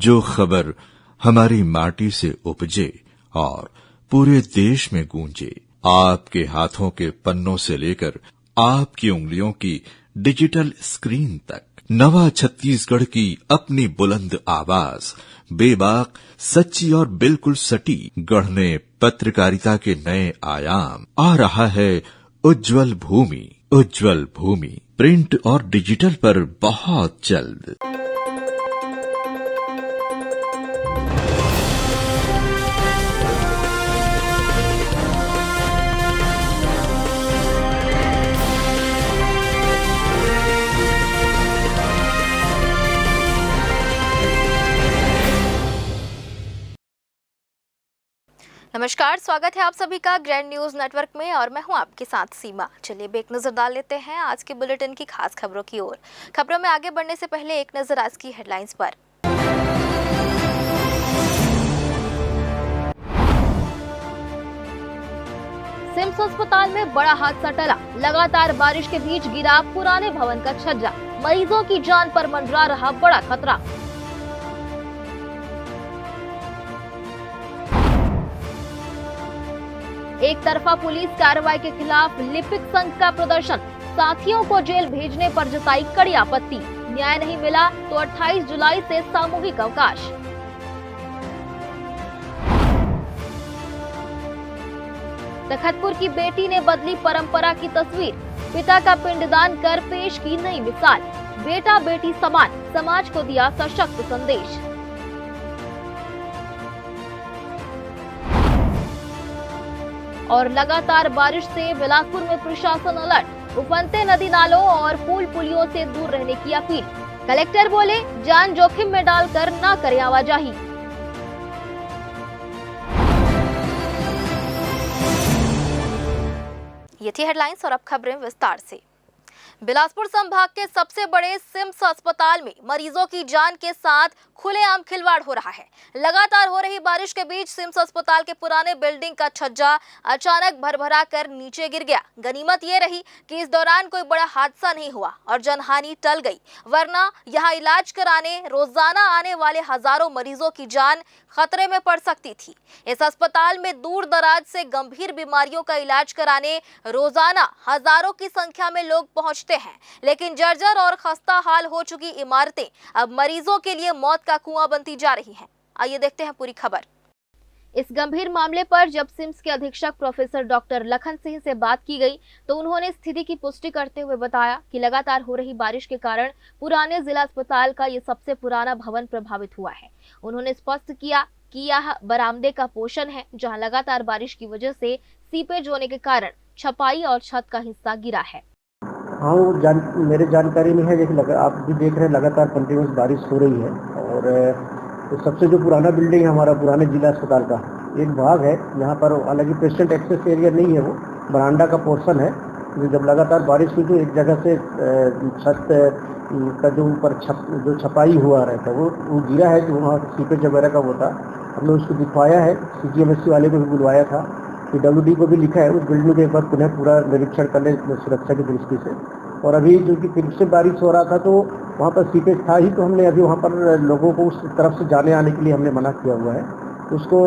जो खबर हमारी माटी से उपजे और पूरे देश में गूंजे, आपके हाथों के पन्नों से लेकर आपकी उंगलियों की डिजिटल स्क्रीन तक, नवा छत्तीसगढ़ की अपनी बुलंद आवाज, बेबाक, सच्ची और बिल्कुल सटी, गढ़ने पत्रकारिता के नए आयाम। आ रहा है उज्जवल भूमि, उज्जवल भूमि, प्रिंट और डिजिटल पर बहुत जल्द। नमस्कार, स्वागत है आप सभी का ग्रैंड न्यूज नेटवर्क में और मैं हूं आपके साथ सीमा। चलिए अब एक नजर डाल लेते हैं आज के बुलेटिन की खास खबरों की ओर। खबरों में आगे बढ़ने से पहले एक नजर आज की हेडलाइंस पर। सिम्स अस्पताल में बड़ा हादसा टला, लगातार बारिश के बीच गिरा पुराने भवन का छज्जा, मरीजों की जान पर मंडरा रहा बड़ा खतरा। एक तरफा पुलिस कार्रवाई के खिलाफ लिपिक संघ का प्रदर्शन, साथियों को जेल भेजने पर जताई कड़ी आपत्ति, न्याय नहीं मिला तो 28 जुलाई से सामूहिक अवकाश। तखतपुर की बेटी ने बदली परंपरा की तस्वीर, पिता का पिंडदान कर पेश की नई मिसाल, बेटा बेटी समान, समाज को दिया सशक्त संदेश। और लगातार बारिश से बिलासपुर में प्रशासन अलर्ट, उफनते नदी नालों और पुल पुलियों से दूर रहने की अपील। कलेक्टर बोले, जान जोखिम में डालकर ना करें आवाजाही। ये थी हेडलाइंस और अब खबरें विस्तार से। बिलासपुर संभाग के सबसे बड़े सिम्स अस्पताल में मरीजों की जान के साथ खुलेआम खिलवाड़ हो रहा है। लगातार हो रही बारिश के बीच सिम्स अस्पताल के पुराने बिल्डिंग का छज्जा अचानक भरभरा कर नीचे गिर गया। गनीमत ये रही कि इस दौरान कोई बड़ा हादसा नहीं हुआ और जनहानि टल गई, वरना यहाँ इलाज कराने रोजाना आने वाले हजारों मरीजों की जान खतरे में पड़ सकती थी। इस अस्पताल में दूर दराज से गंभीर बीमारियों का इलाज कराने रोजाना हजारों की संख्या में लोग पहुंचते हैं, लेकिन जर्जर और खस्ता हाल हो चुकी इमारतें अब मरीजों के लिए मौत का कुआं बनती जा रही हैं। आइए देखते हैं पूरी खबर। इस गंभीर मामले पर जब सिम्स के अधीक्षक प्रोफेसर डॉक्टर लखन सिंह से बात की गई तो उन्होंने स्थिति की पुष्टि करते हुए बताया कि लगातार हो रही बारिश के कारण पुराने जिला अस्पताल का ये सबसे पुराना भवन प्रभावित हुआ है। उन्होंने स्पष्ट किया कि यह बरामदे का पोर्शन है, जहां लगातार बारिश की वजह से सीपेज होने के कारण छपाई और छत का हिस्सा गिरा है। हाँ, मेरे जानकारी में है, जैसे आप भी देख रहे हैं लगातार कंटिन्यूस बारिश हो रही है और तो सबसे जो पुराना बिल्डिंग है हमारा पुराने जिला अस्पताल का एक भाग है, यहाँ पर हालांकि पेशेंट एक्सेस एरिया नहीं है, वो बरामदा का पोर्शन है। जब लगातार बारिश हुई तो एक जगह से छत का जो ऊपर जो छपाई हुआ रहता वो गिरा है, जो वहाँ सीपेज वगैरह का वो था। हमने उसको दिखवाया है, CGMSC वाले को भी बुलवाया था, PWD को भी लिखा है उस बिल्डिंग के एक बार पुनः पूरा निरीक्षण कर ले सुरक्षा की दृष्टि से। और अभी जो कि फिर से बारिश हो रहा था तो वहाँ पर सीपेज था ही, तो हमने अभी वहाँ पर लोगों को उस तरफ से जाने आने के लिए हमने मना किया हुआ है। उसको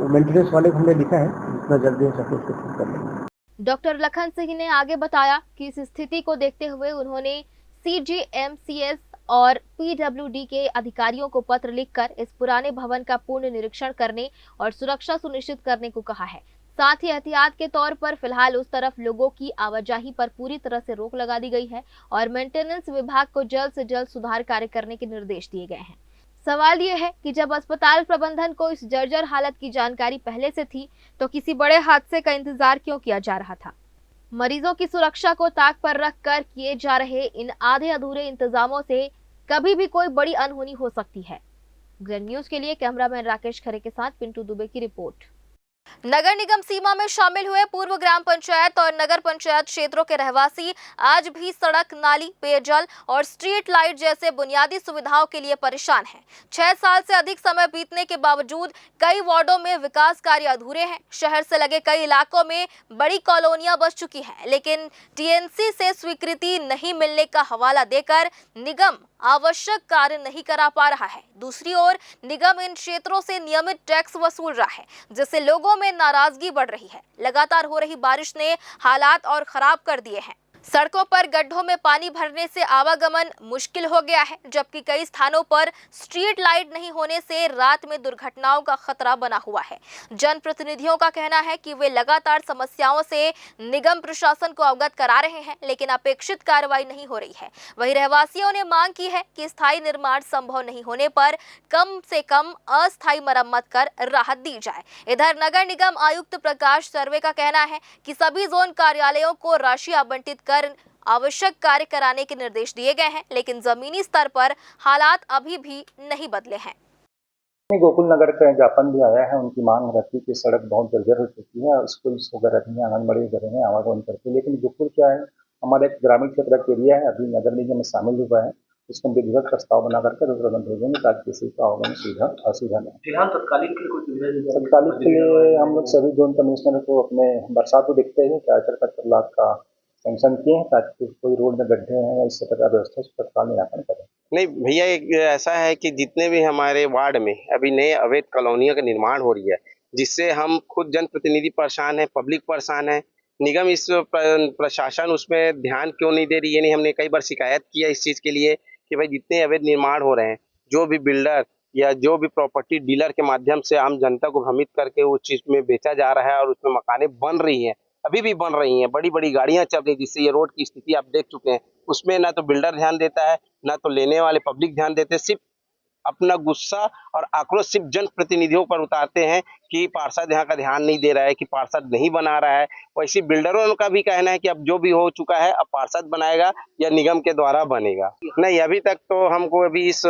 मेंटेनेंस वाले को हमने लिखा है, जितना जल्दी हो सके उसको ठीक कर लेंगे। डॉक्टर लखन सिंह ने आगे बताया कि इस स्थिति को देखते हुए उन्होंने CGMCS और PWD के अधिकारियों को पत्र लिखकर इस पुराने भवन का पूर्ण निरीक्षण करने और सुरक्षा सुनिश्चित करने को कहा है। साथ ही एहतियात के तौर पर फिलहाल उस तरफ लोगों की आवाजाही पर पूरी तरह से रोक लगा दी गई है और मेंटेनेंस विभाग को जल्द से जल्द सुधार कार्य करने के निर्देश दिए गए हैं। सवाल ये है कि जब अस्पताल प्रबंधन को इस जर्जर हालत की जानकारी पहले से थी तो किसी बड़े हादसे का इंतजार क्यों किया जा रहा था। मरीजों की सुरक्षा को ताक पर रखकर किए जा रहे इन आधे अधूरे इंतजामों से कभी भी कोई बड़ी अनहोनी हो सकती है। ग्रैंड न्यूज के लिए कैमरामैन राकेश खरे के साथ पिंटू दुबे की रिपोर्ट। नगर निगम सीमा में शामिल हुए पूर्व ग्राम पंचायत और नगर पंचायत क्षेत्रों के रहवासी आज भी सड़क, नाली, पेयजल और स्ट्रीट लाइट जैसे बुनियादी सुविधाओं के लिए परेशान हैं। 6 साल से अधिक समय बीतने के बावजूद कई वार्डों में विकास कार्य अधूरे हैं। शहर से लगे कई इलाकों में बड़ी कॉलोनियां बस चुकी हैं, लेकिन TNC से स्वीकृति नहीं मिलने का हवाला देकर निगम आवश्यक कार्य नहीं करा पा रहा है। दूसरी ओर निगम इन क्षेत्रों से नियमित टैक्स वसूल रहा है, जिससे लोगों में नाराजगी बढ़ रही है। लगातार हो रही बारिश ने हालात और खराब कर दिए हैं। सड़कों पर गड्ढों में पानी भरने से आवागमन मुश्किल हो गया है, जबकि कई स्थानों पर स्ट्रीट लाइट नहीं होने से रात में दुर्घटनाओं का खतरा बना हुआ है। जनप्रतिनिधियों का कहना है कि वे लगातार समस्याओं से निगम प्रशासन को अवगत करा रहे हैं, लेकिन अपेक्षित कार्रवाई नहीं हो रही है। वहीं रहवासियों ने मांग की है कि स्थायी निर्माण संभव नहीं होने पर कम से कम अस्थायी मरम्मत कर राहत दी जाए। इधर नगर निगम आयुक्त प्रकाश सर्वे का कहना है कि सभी जोन कार्यालयों को राशि आवंटित कर आवश्यक कार्य कराने के निर्देश दिए गए हैं, लेकिन जमीनी स्तर पर हालात अभी भी नहीं बदले हैं। गोकुल नगर का ज्ञापन भी आया है। उनकी मांग रहती है कि सड़क बहुत जर्जर हो चुकी है, स्कूल वगैरह नहीं, आंगनबाड़ी वगैरह में आवागमन करते हैं। लेकिन गोकुल क्या है, हमारे एक ग्रामीण क्षेत्र का एरिया है, अभी नगर निगम में शामिल हुआ है। उसको विधिवत प्रस्ताव बना करके तुरंत भेजेंगे ताकि किसी का आवागमन सुविधा असुविधा नहीं। फिलहाल तत्कालीन के लिए कोई सुविधा दी जाए? तत्कालीन के लिए हम लोग सभी जोन कमिश्नर को अपने बरसात को देखते हुए 4-4 लाख का सैंक्शन किए हैं ताकि कोई रोड में गड्ढे हैं या इस प्रकार व्यवस्था तत्काल निराकरण करें। नहीं भैया, एक ऐसा है कि जितने भी हमारे वार्ड में अभी नए अवैध कॉलोनियों का निर्माण हो रही है, जिससे हम खुद जनप्रतिनिधि परेशान है, पब्लिक परेशान है। निगम इस प्रशासन उसमें ध्यान क्यों नहीं दे रही है। नहीं, हमने कई बार शिकायत किया इस चीज़ के लिए कि भाई जितने अवैध निर्माण हो रहे हैं, जो भी बिल्डर या जो भी प्रॉपर्टी डीलर के माध्यम से आम जनता को भ्रमित करके उस चीज़ में बेचा जा रहा है और उसमें मकानें बन रही हैं, अभी भी बन रही हैं, बड़ी बड़ी गाड़ियां चल रही, जिससे ये रोड की स्थिति आप देख चुके हैं। उसमें ना तो बिल्डर ध्यान देता है, ना तो लेने वाले पब्लिक ध्यान देते, सिर्फ अपना गुस्सा और आक्रोश सिर्फ जनप्रतिनिधियों पर उतारते हैं कि पार्षद यहाँ का ध्यान नहीं दे रहा है, कि पार्षद नहीं बना रहा है। वैसे बिल्डरों का भी कहना है कि अब जो भी हो चुका है, अब पार्षद बनाएगा या निगम के द्वारा बनेगा। नहीं, अभी तक तो हमको अभी इस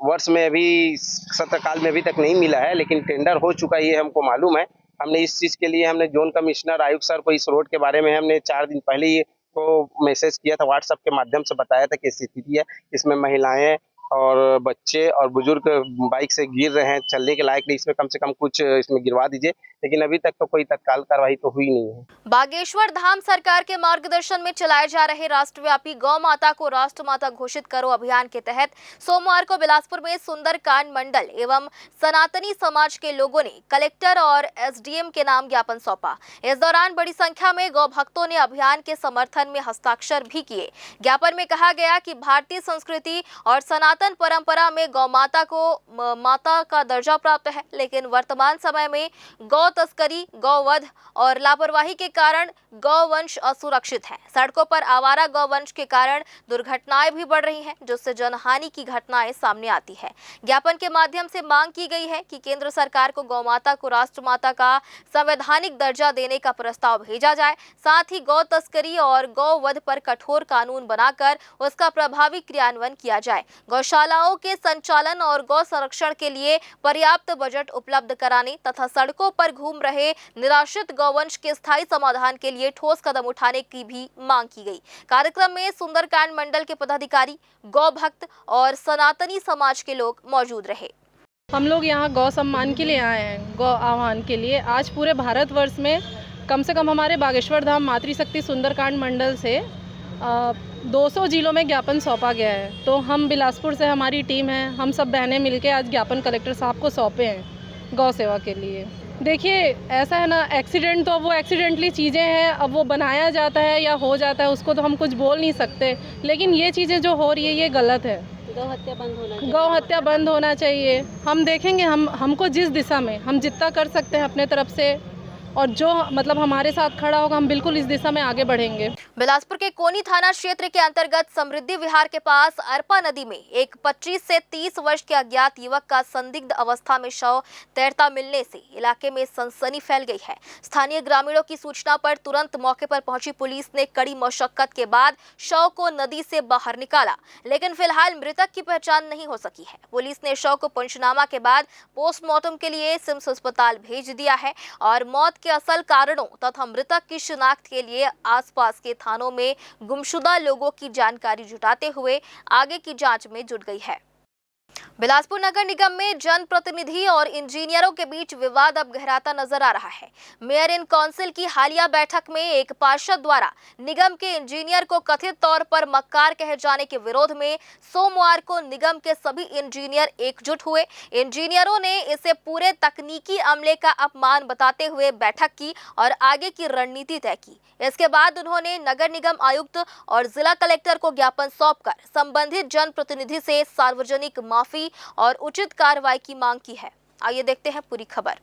वर्ष में अभी सत्रकाल में अभी तक नहीं मिला है, लेकिन टेंडर हो चुका है, ये हमको मालूम है। हमने इस चीज़ के लिए हमने जोन कमिश्नर आयुक्त सर को इस रोड के बारे में हमने 4 दिन पहले ही को मैसेज किया था, व्हाट्सएप के माध्यम से बताया था कि स्थिति है, इसमें महिलाएं और बच्चे और बुजुर्ग बाइक से गिर रहे हैं, चलने के लायक नहीं, इसमें कम से कम कुछ इसमें गिरवा दीजिए। लेकिन अभी तक तो कोई तत्काल कार्रवाई तो हुई नहीं है। बागेश्वर धाम सरकार के मार्गदर्शन में चलाए जा रहे राष्ट्रव्यापी गौ माता को राष्ट्र माता घोषित करो अभियान के तहत सोमवार को बिलासपुर में सुंदरकांड मंडल एवं सनातनी समाज के लोगों ने कलेक्टर और एसडीएम के नाम ज्ञापन सौंपा। इस दौरान बड़ी संख्या में गौ भक्तों ने अभियान के समर्थन में हस्ताक्षर भी किए। ज्ञापन में कहा गया कि भारतीय संस्कृति और सनातन परंपरा में गौ माता को माता का दर्जा प्राप्त है, लेकिन वर्तमान समय में गौ तस्करी, गौवध और लापरवाही के कारण गौवंश असुरक्षित है। सड़कों पर आवारा गौवंश के कारण दुर्घटनाएं भी बढ़ रही हैं, जिससे जनहानि की घटनाएं सामने आती है। ज्ञापन के माध्यम से मांग की गई है कि केंद्र सरकार को गौ माता को राष्ट्रमाता का संवैधानिक दर्जा देने का प्रस्ताव भेजा जाए। साथ ही गौ तस्करी और गौवध पर कठोर कानून बनाकर उसका प्रभावी क्रियान्वयन किया जाए। गौशालाओं के संचालन और गौ संरक्षण के लिए पर्याप्त बजट उपलब्ध कराने तथा सड़कों पर घूम रहे निराश्रित गौवंश के स्थायी समाधान के लिए ठोस कदम उठाने की भी मांग की गई। कार्यक्रम में सुंदरकांड मंडल के पदाधिकारी, गौ भक्त और सनातनी समाज के लोग मौजूद रहे। हम लोग यहाँ गौ सम्मान के लिए आए हैं, गौ आह्वान के लिए। आज पूरे भारतवर्ष में कम से कम हमारे बागेश्वर धाम मातृशक्ति सुंदरकांड मंडल से 200 जिलों में ज्ञापन सौंपा गया है। तो हम बिलासपुर से हमारी टीम है, हम सब बहनें मिलके आज ज्ञापन कलेक्टर साहब को सौंपे हैं गौ सेवा के लिए। देखिए ऐसा है ना, एक्सीडेंट तो वो एक्सीडेंटली चीज़ें हैं, अब वो बनाया जाता है या हो जाता है, उसको तो हम कुछ बोल नहीं सकते। लेकिन ये चीज़ें जो हो रही है ये गलत है। गौ हत्या बंद होना चाहिए। गौ हत्या बंद होना चाहिए। हम देखेंगे, हमको जिस दिशा में हम जितना कर सकते हैं अपने तरफ से, और जो मतलब हमारे साथ खड़ा होगा, हम बिल्कुल इस दिशा में आगे बढ़ेंगे। बिलासपुर के कोनी थाना क्षेत्र के अंतर्गत समृद्धि विहार के पास अरपा नदी में एक 25 से 30 वर्ष के अज्ञात युवक का संदिग्ध अवस्था में शव तैरता मिलने से इलाके में सनसनी फैल गई है। स्थानीय ग्रामीणों की सूचना पर तुरंत मौके पर पहुंची पुलिस ने कड़ी मशक्कत के बाद शव को नदी से बाहर निकाला, लेकिन फिलहाल मृतक की पहचान नहीं हो सकी है। पुलिस ने शव को पंचनामा के बाद पोस्टमार्टम के लिए सिम्स अस्पताल भेज दिया है और मौत के असल कारणों तथा मृतक की शिनाख्त के लिए आसपास के थानों में गुमशुदा लोगों की जानकारी जुटाते हुए आगे की जांच में जुट गई है। बिलासपुर नगर निगम में जनप्रतिनिधि और इंजीनियरों के बीच विवाद अब गहराता नजर आ रहा है। मेयर इन काउंसिल की हालिया बैठक में एक पार्षद द्वारा निगम के इंजीनियर को कथित तौर पर मक्कार कहे जाने के विरोध में सोमवार को निगम के सभी इंजीनियर एकजुट हुए। इंजीनियरों ने इसे पूरे तकनीकी अमले का अपमान बताते हुए बैठक की और आगे की रणनीति तय की। इसके बाद उन्होंने नगर निगम आयुक्त और जिला कलेक्टर को ज्ञापन सौंपकर संबंधित जनप्रतिनिधि से सार्वजनिक माफी और उचित कार्रवाई की मांग की है। आइए देखते हैं पूरी खबर।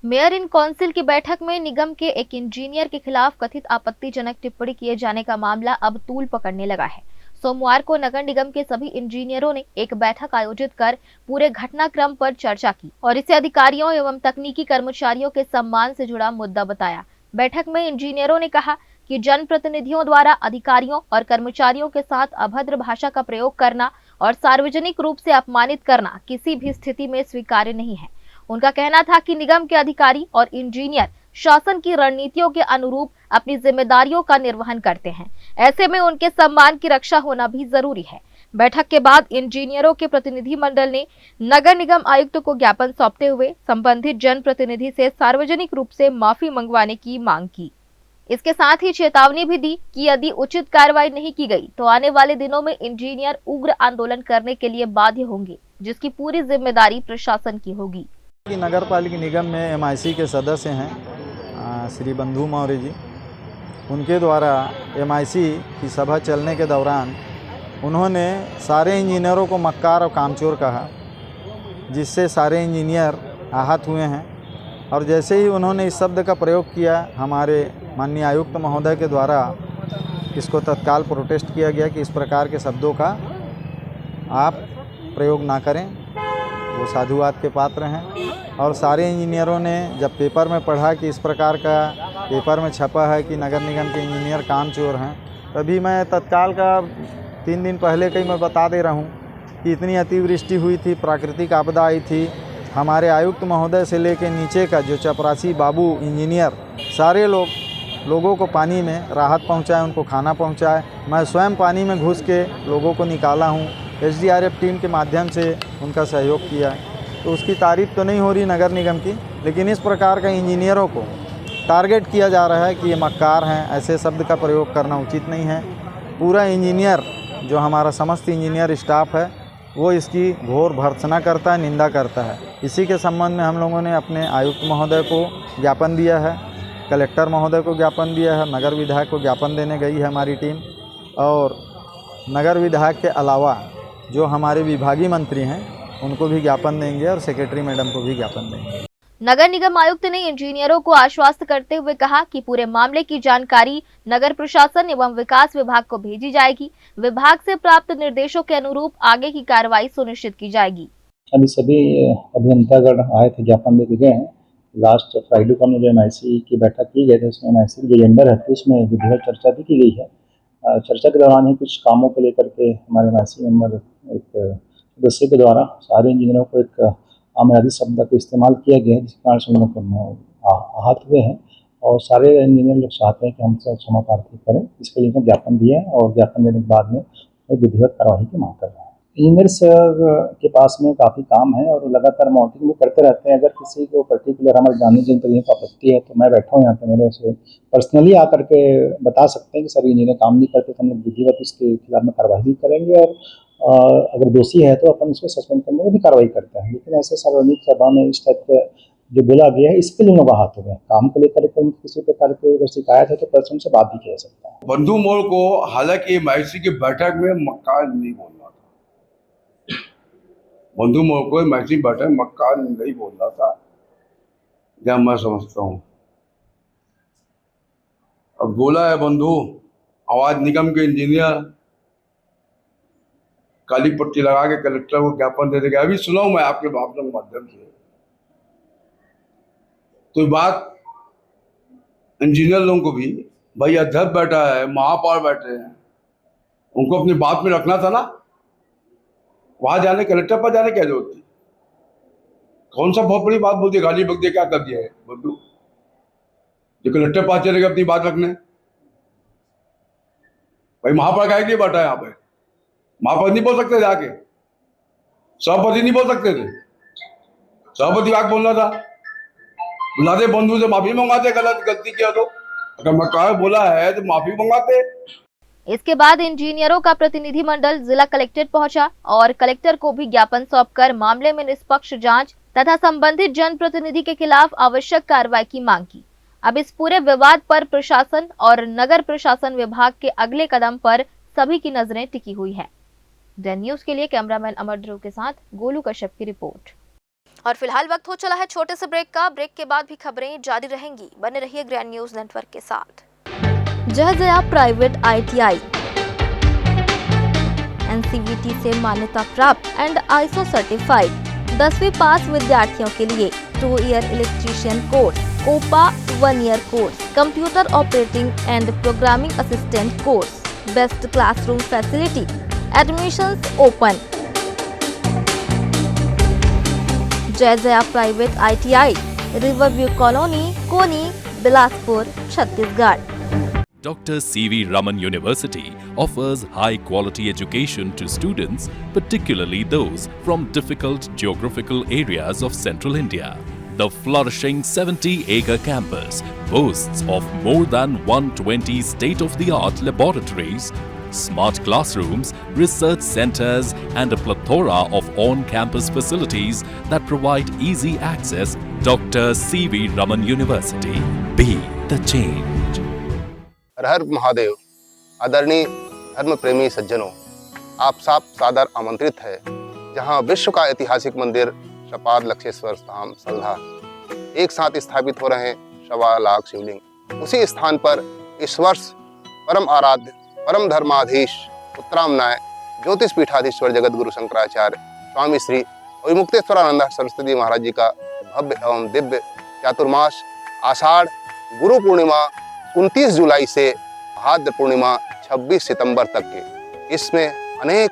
मेयर इन काउंसिल की बैठक में निगम के एक इंजीनियर के खिलाफ कथित आपत्तिजनक टिप्पणी किए जाने का मामला अब तूल पकड़ने लगा है। सोमवार को नगर निगम के सभी इंजीनियरों ने एक बैठक आयोजित कर पूरे घटनाक्रम पर चर्चा की और इसे अधिकारियों एवं तकनीकी कर्मचारियों के सम्मान से जुड़ा मुद्दा बताया। बैठक में इंजीनियरों ने कहा कि जनप्रतिनिधियों द्वारा अधिकारियों और कर्मचारियों के साथ अभद्र भाषा का प्रयोग करना और सार्वजनिक रूप से अपमानित करना किसी भी स्थिति में स्वीकार्य नहीं है। उनका कहना था कि निगम के अधिकारी और इंजीनियर शासन की रणनीतियों के अनुरूप अपनी जिम्मेदारियों का निर्वहन करते हैं। ऐसे में उनके सम्मान की रक्षा होना भी जरूरी है। बैठक के बाद इंजीनियरों के प्रतिनिधि मंडल ने नगर निगम आयुक्त को ज्ञापन सौंपते हुए संबंधित जनप्रतिनिधि से सार्वजनिक रूप से माफी मंगवाने की मांग की। इसके साथ ही चेतावनी भी दी कि यदि उचित कार्रवाई नहीं की गई तो आने वाले दिनों में इंजीनियर उग्र आंदोलन करने के लिए बाध्य होंगे, जिसकी पूरी जिम्मेदारी प्रशासन की होगी। नगर पालिका निगम में MIC के सदस्य हैं श्री बंधु मौर्य जी। उनके द्वारा MIC की सभा चलने के दौरान उन्होंने सारे इंजीनियरों को मक्कार और कामचोर कहा, जिससे सारे इंजीनियर आहत हुए हैं। और जैसे ही उन्होंने इस शब्द का प्रयोग किया, हमारे माननीय आयुक्त महोदय के द्वारा इसको तत्काल प्रोटेस्ट किया गया कि इस प्रकार के शब्दों का आप प्रयोग ना करें, वो साधुवाद के पात्र हैं। और सारे इंजीनियरों ने जब पेपर में पढ़ा कि इस प्रकार का पेपर में छपा है कि नगर निगम के इंजीनियर कामचोर हैं, तभी मैं तत्काल का 3 दिन पहले कहीं मैं बता दे रहा हूँ कि इतनी अतिवृष्टि हुई थी, प्राकृतिक आपदा आई थी। हमारे आयुक्त महोदय से लेकर नीचे का जो चपरासी बाबू इंजीनियर, सारे लोगों को पानी में राहत पहुंचाए, उनको खाना पहुंचाए। मैं स्वयं पानी में घुस के लोगों को निकाला हूं। SDRF टीम के माध्यम से उनका सहयोग किया। तो उसकी तारीफ़ तो नहीं हो रही नगर निगम की, लेकिन इस प्रकार का इंजीनियरों को टारगेट किया जा रहा है कि ये मक्कार हैं, ऐसे शब्द का प्रयोग करना उचित नहीं है। पूरा इंजीनियर जो हमारा समस्त इंजीनियर स्टाफ है वो इसकी घोर भर्त्सना करता है, निंदा करता है। इसी के संबंध में हम लोगों ने अपने आयुक्त महोदय को ज्ञापन दिया है, कलेक्टर महोदय को ज्ञापन दिया है, नगर विधायक को ज्ञापन देने गई है हमारी टीम। और नगर विधायक के अलावा जो हमारे विभागीय मंत्री हैं उनको भी ज्ञापन देंगे और सेक्रेटरी मैडम को भी ज्ञापन देंगे। नगर निगम आयुक्त ने इंजीनियरों को आश्वस्त करते हुए कहा कि पूरे मामले की जानकारी नगर प्रशासन एवं विकास विभाग को भेजी जाएगी। विभाग से प्राप्त निर्देशों के अनुरूप आगे की कार्रवाई सुनिश्चित की जाएगी। अभी सभी अभियंतागण आए थे, ज्ञापन देके गए हैं। लास्ट फ्राइडे को जो MIC की बैठक की गई थी, उसमें MIC की जो एजेंडा रहती है उसमें विधिवत चर्चा भी की गई है। चर्चा के दौरान ही कुछ कामों को लेकर के हमारे MIC मेंबर एक सदस्य के द्वारा सारे इंजीनियरों को एक आमयादी शब्द का इस्तेमाल किया गया है, जिसके कारण से उन लोग आहत हुए हैं। और सारे इंजीनियर लोग चाहते हैं कि हमसे क्षमा प्रार्थना करें। इसके लिए ज्ञापन दिया है और ज्ञापन देने के बाद में विधिवत कार्रवाई की मांग कर रहे हैं। इंजीनियर्स के पास में काफ़ी काम है और लगातार मॉनिटरिंग भी करते रहते हैं। अगर किसी को पर्टिकुलर हमारे जानने जनप्रतिनिधियों को आपत्ति है तो मैं बैठा हूँ यहाँ पे, मेरे से पर्सनली आकर के बता सकते हैं कि सर इंजीनियर काम नहीं करते, तो हम लोग विधिवत इसके खिलाफ में कार्रवाई भी करेंगे। और अगर दोषी है तो अपन उसको सस्पेंड करने में भी कार्रवाई करते हैं। लेकिन ऐसे सार्वजनिक सभा में इस टाइप का जो बोला गया है, इसके लिए लोग आहत हो गए। काम को लेकर किसी प्रकार की अगर शिकायत है तो पर्सन से बात भी किया सकता है। बंधु मोड़ को हालांकि MIC की बैठक में मक्कार नहीं बोलना था, बंधु मोड़ को MIC बैठक में मक्कार नहीं बोलना था, जब मैं समझता हूँ। अब बोला है बंधु, आवाज निगम के इंजीनियर काली पट्टी लगा के कलेक्टर को ज्ञापन दे देगा। अभी सुना हूं मैं आपके भाषण के माध्यम से। तो बात इंजीनियर लोगों को भी, भाई अध्यक्ष बैठा है, महापौर बैठे हैं, उनको अपनी बात में रखना था ना। वहां जाने, कलेक्टर पर जाने क्या जरूरत थी? कौन सा बहुत बड़ी बात बोल दी, गाली बक दिया, क्या कर दिया है बंधु? जो कलेक्टर पास चलेगा अपनी बात रखने, भाई महापौर का लिए बैठा है यहाँ पे, महापौर नहीं बोल सकते जाके? सभापति नहीं बोल सकते थे? सभापति वाक बोलना था, बुलाते बंधु से माफी मंगाते, गलती किया तो अगर मैं बोला है तो माफी मंगाते। इसके बाद इंजीनियरों का प्रतिनिधिमंडल जिला कलेक्ट्रेट पहुंचा और कलेक्टर को भी ज्ञापन सौंपकर मामले में निष्पक्ष जांच तथा संबंधित जनप्रतिनिधि के खिलाफ आवश्यक कार्रवाई की मांग की। अब इस पूरे विवाद पर प्रशासन और नगर प्रशासन विभाग के अगले कदम पर सभी की नजरें टिकी हुई है। दैन न्यूज के लिए कैमरामैन अमर ध्रुव के साथ गोलू कश्यप की रिपोर्ट। और फिलहाल वक्त हो चला है छोटे से ब्रेक का। ब्रेक के बाद भी खबरें जारी रहेंगी, बने रहिए ग्रैंड न्यूज नेटवर्क के साथ। जयजया प्राइवेट ITI NCVT से मान्यता प्राप्त एंड ISO सर्टिफाइड 10वीं पास विद्यार्थियों के लिए 2 year electrician course, OPA 1 year course, computer operating and programming assistant course, best classroom facility, admissions open. Jayjaya private ITI, riverview colony, Koni, Bilaspur, Chhattisgarh. Dr. C.V. Raman University offers high-quality education to students, particularly those from difficult geographical areas of central India. The flourishing 70-acre campus boasts of more than 120 state-of-the-art laboratories, smart classrooms, research centers, and a plethora of on-campus facilities that provide easy access. Dr. C.V. Raman University. Be the change. हर हर महादेव। आदरणीय धर्म प्रेमी सज्जनों, आप सब सादर आमंत्रित है जहां विश्व का ऐतिहासिक मंदिर शपाद लक्षेश्वर धाम सल्हा एक साथ स्थापित हो रहे हैं 1.25 लाख शिवलिंग। उसी स्थान पर इस वर्ष परम आराध्य परम धर्माधीश उत्तरामनाय ज्योतिष पीठाधीश्वर जगत गुरु शंकराचार्य स्वामी श्री अविमुक्तेश्वरानंद सरस्वती महाराज जी का भव्य एवं दिव्य चातुर्मास आषाढ़ गुरु पूर्णिमा 29 जुलाई से भाद्र पूर्णिमा 26 सितंबर तक के इसमें अनेक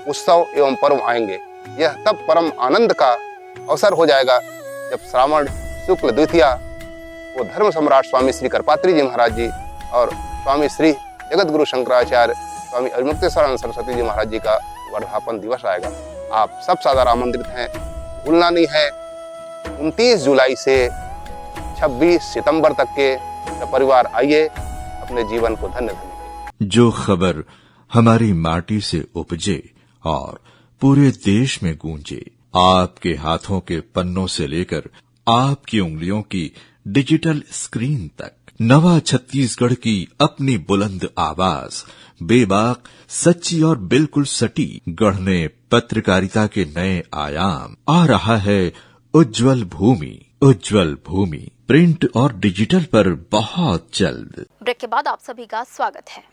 उत्सव एवं पर्व आएंगे। यह तब परम आनंद का अवसर हो जाएगा जब श्रावण शुक्ल द्वितीया वो धर्म सम्राट स्वामी श्री करपात्री जी महाराज जी और स्वामी श्री जगत गुरु शंकराचार्य स्वामी अविमुक्तेश्वरानंद सरस्वती जी महाराज जी का वर्धापन दिवस आएगा। आप सब सादर आमंत्रित हैं, भूलना नहीं है। 29 जुलाई से 26 सितंबर तक के परिवार आइए, अपने जीवन को धन्य धन्य। जो खबर हमारी माटी से उपजे और पूरे देश में गूंजे, आपके हाथों के पन्नों से लेकर आपकी उंगलियों की डिजिटल स्क्रीन तक, नवा छत्तीसगढ़ की अपनी बुलंद आवाज, बेबाक, सच्ची और बिल्कुल सटीक, गढ़ने पत्रकारिता के नए आयाम। आ रहा है उज्जवल भूमि, उज्जवल भूमि प्रिंट और डिजिटल पर बहुत जल्द। ब्रेक के बाद आप सभी का स्वागत है।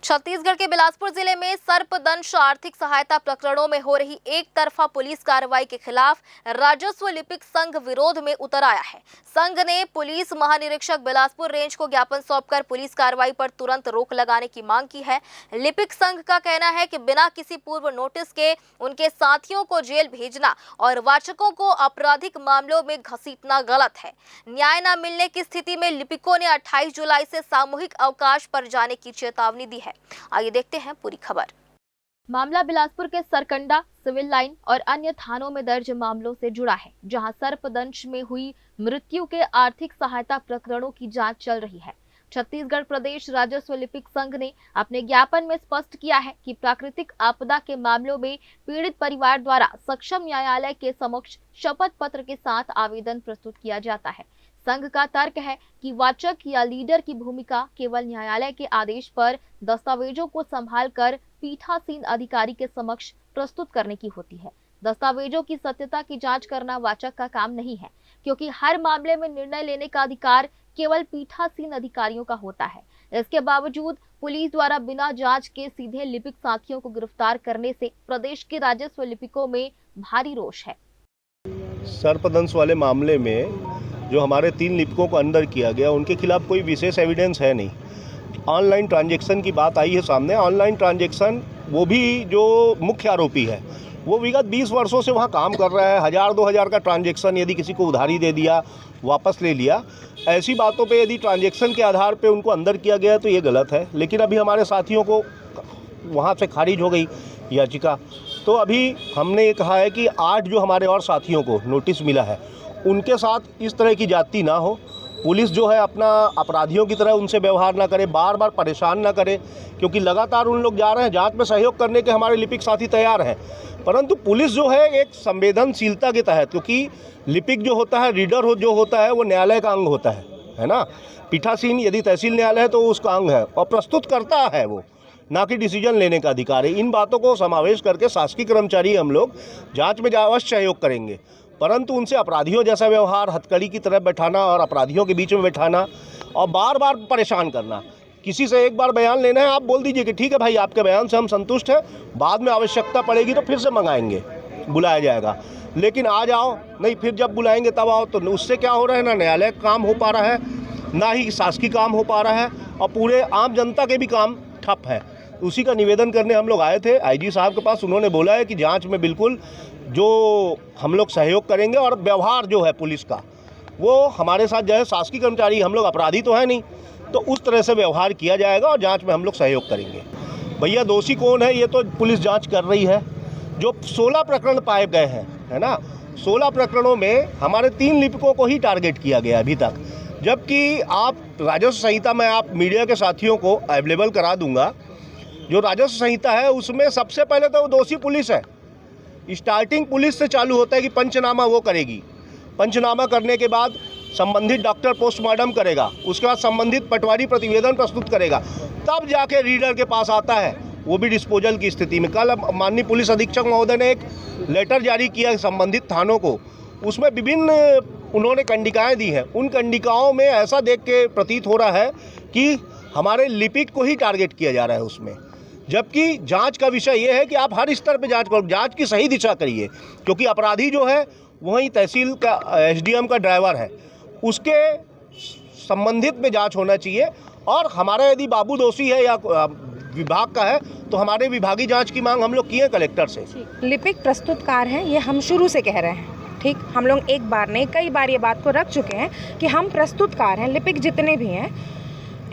छत्तीसगढ़ के बिलासपुर जिले में सर्पदंश आर्थिक सहायता प्रकरणों में हो रही एक तरफा पुलिस कार्रवाई के खिलाफ राजस्व लिपिक संघ विरोध में उतर आया है। संघ ने पुलिस महानिरीक्षक बिलासपुर रेंज को ज्ञापन सौंपकर पुलिस कार्रवाई पर तुरंत रोक लगाने की मांग की है। लिपिक संघ का कहना है कि बिना किसी पूर्व नोटिस के उनके साथियों को जेल भेजना और वाचकों को आपराधिक मामलों में घसीटना गलत है। न्याय न मिलने की स्थिति में लिपिकों ने 28 जुलाई से सामूहिक अवकाश पर जाने की चेतावनी दी है। आइए देखते हैं पूरी खबर। मामला बिलासपुर के सरकंडा, सिविल लाइन और अन्य थानों में दर्ज मामलों से जुड़ा है, जहां सर्पदंश में हुई मृत्यु के आर्थिक सहायता प्रकरणों की जांच चल रही है। छत्तीसगढ़ प्रदेश राजस्व लिपिक संघ ने अपने ज्ञापन में स्पष्ट किया है कि प्राकृतिक आपदा के मामलों में पीड़ित परिवार द्वारा सक्षम न्यायालय के समक्ष शपथ पत्र के साथ आवेदन प्रस्तुत किया जाता है। संघ का तर्क है कि वाचक या लीडर की भूमिका केवल न्यायालय के आदेश पर दस्तावेजों को संभालकर पीठासीन अधिकारी के समक्ष प्रस्तुत करने की होती है। दस्तावेजों की सत्यता की जांच करना वाचक का काम नहीं है, क्योंकि हर मामले में निर्णय लेने का अधिकार केवल पीठासीन अधिकारियों का होता है। इसके बावजूद पुलिस द्वारा बिना जांच के सीधे लिपिक साथियों को गिरफ्तार करने से प्रदेश के राजस्व लिपिकों में भारी रोष है। सर्पदंश वाले मामले में जो हमारे 3 लिपिकों को अंदर किया गया, उनके खिलाफ कोई विशेष एविडेंस है नहीं। ऑनलाइन ट्रांजैक्शन की बात आई है सामने। ऑनलाइन ट्रांजैक्शन, वो भी जो मुख्य आरोपी है वो विगत 20 वर्षों से वहाँ काम कर रहा है। 1000-2000 का ट्रांजैक्शन यदि किसी को उधारी दे दिया, वापस ले लिया, ऐसी बातों पे यदि ट्रांजैक्शन के आधार पे उनको अंदर किया गया तो ये गलत है। लेकिन अभी हमारे साथियों को वहाँ से खारिज हो गई याचिका, तो अभी हमने ये कहा है कि 8 जो हमारे और साथियों को नोटिस मिला है, उनके साथ इस तरह की जाति ना हो। पुलिस जो है अपना अपराधियों की तरह उनसे व्यवहार ना करे, बार बार परेशान ना करे, क्योंकि लगातार उन लोग जा रहे हैं। जांच में सहयोग करने के हमारे लिपिक साथी तैयार हैं, परंतु पुलिस जो है एक संवेदनशीलता के तहत, क्योंकि लिपिक जो होता है, रीडर जो होता है, वो न्यायालय का अंग होता है ना। पीठासीन यदि तहसील न्यायालय है तो उसका अंग है, और प्रस्तुत करता है वो, ना कि डिसीजन लेने का अधिकार है। इन बातों को समावेश करके शासकीय कर्मचारी हम लोग जांच में अवश्य सहयोग करेंगे, परंतु उनसे अपराधियों जैसा व्यवहार, हथकड़ी की तरह बैठाना और अपराधियों के बीच में बैठाना और बार बार परेशान करना। किसी से एक बार बयान लेना है, आप बोल दीजिए कि ठीक है भाई, आपके बयान से हम संतुष्ट हैं, बाद में आवश्यकता पड़ेगी तो फिर से मंगाएंगे, बुलाया जाएगा। लेकिन आज आओ नहीं, फिर जब बुलाएंगे तब आओ, तो उससे क्या हो रहा है, ना न्यायालय काम हो पा रहा है, ना ही शासकीय काम हो पा रहा है, और पूरे आम जनता के भी काम ठप है। उसी का निवेदन करने हम लोग आए थे आईजी साहब के पास। उन्होंने बोला है कि जांच में बिल्कुल जो हम लोग सहयोग करेंगे, और व्यवहार जो है पुलिस का, वो हमारे साथ जो है शासकीय कर्मचारी, हम लोग अपराधी तो है नहीं, तो उस तरह से व्यवहार किया जाएगा और जांच में हम लोग सहयोग करेंगे। भैया दोषी कौन है ये तो पुलिस जांच कर रही है। जो 16 प्रकरण पाए गए हैं, है ना, 16 प्रकरणों में हमारे 3 लिपिकों को ही टारगेट किया गया अभी तक, जबकि आप राजस्व संहिता में, आप मीडिया के साथियों को अवेलेबल करा दूंगा, जो राजस्व संहिता है उसमें सबसे पहले तो वो दोषी पुलिस है। स्टार्टिंग पुलिस से चालू होता है कि पंचनामा वो करेगी, पंचनामा करने के बाद संबंधित डॉक्टर पोस्टमार्टम करेगा, उसके बाद संबंधित पटवारी प्रतिवेदन प्रस्तुत करेगा, तब जाके रीडर के पास आता है, वो भी डिस्पोजल की स्थिति में। कल माननीय पुलिस अधीक्षक महोदय ने एक लेटर जारी किया संबंधित थानों को, उसमें विभिन्न उन्होंने कंडिकाएं दी हैं। उन कंडिकाओं में ऐसा देख के प्रतीत हो रहा है कि हमारे लिपिक को ही टारगेट किया जा रहा है उसमें, जबकि जांच का विषय ये है कि आप हर स्तर पे जांच करो, जांच की सही दिशा करिए, क्योंकि अपराधी जो है वही तहसील का एसडीएम का ड्राइवर है, उसके संबंधित में जांच होना चाहिए। और हमारा यदि बाबू दोषी है या विभाग का है तो हमारे विभागीय जांच की मांग हम लोग किए कलेक्टर से। लिपिक प्रस्तुतकार हैं, ये हम शुरू से कह रहे हैं, ठीक। हम लोग एक बार नहीं कई बार ये बात को रख चुके हैं कि हम प्रस्तुतकार हैं, लिपिक जितने भी हैं।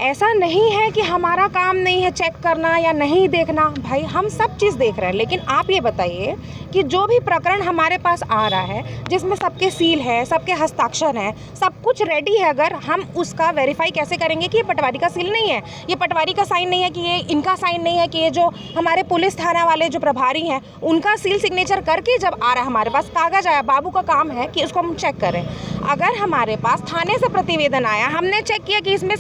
ऐसा नहीं है कि हमारा काम नहीं है चेक करना या नहीं देखना, भाई हम सब चीज़ देख रहे हैं। लेकिन आप ये बताइए कि जो भी प्रकरण हमारे पास आ रहा है, जिसमें सबके सील है, सबके हस्ताक्षर हैं, सब कुछ रेडी है, अगर हम उसका वेरीफाई कैसे करेंगे कि ये पटवारी का सील नहीं है, ये पटवारी का साइन नहीं है, कि ये इनका साइन नहीं है, कि ये जो हमारे पुलिस थाना वाले जो प्रभारी हैं उनका सील सिग्नेचर करके जब आ रहा है हमारे पास कागज़ आया, बाबू का काम है कि उसको हम चेक करें। अगर हमारे पास थाने से प्रतिवेदन आया, हमने चेक किया कि इसमें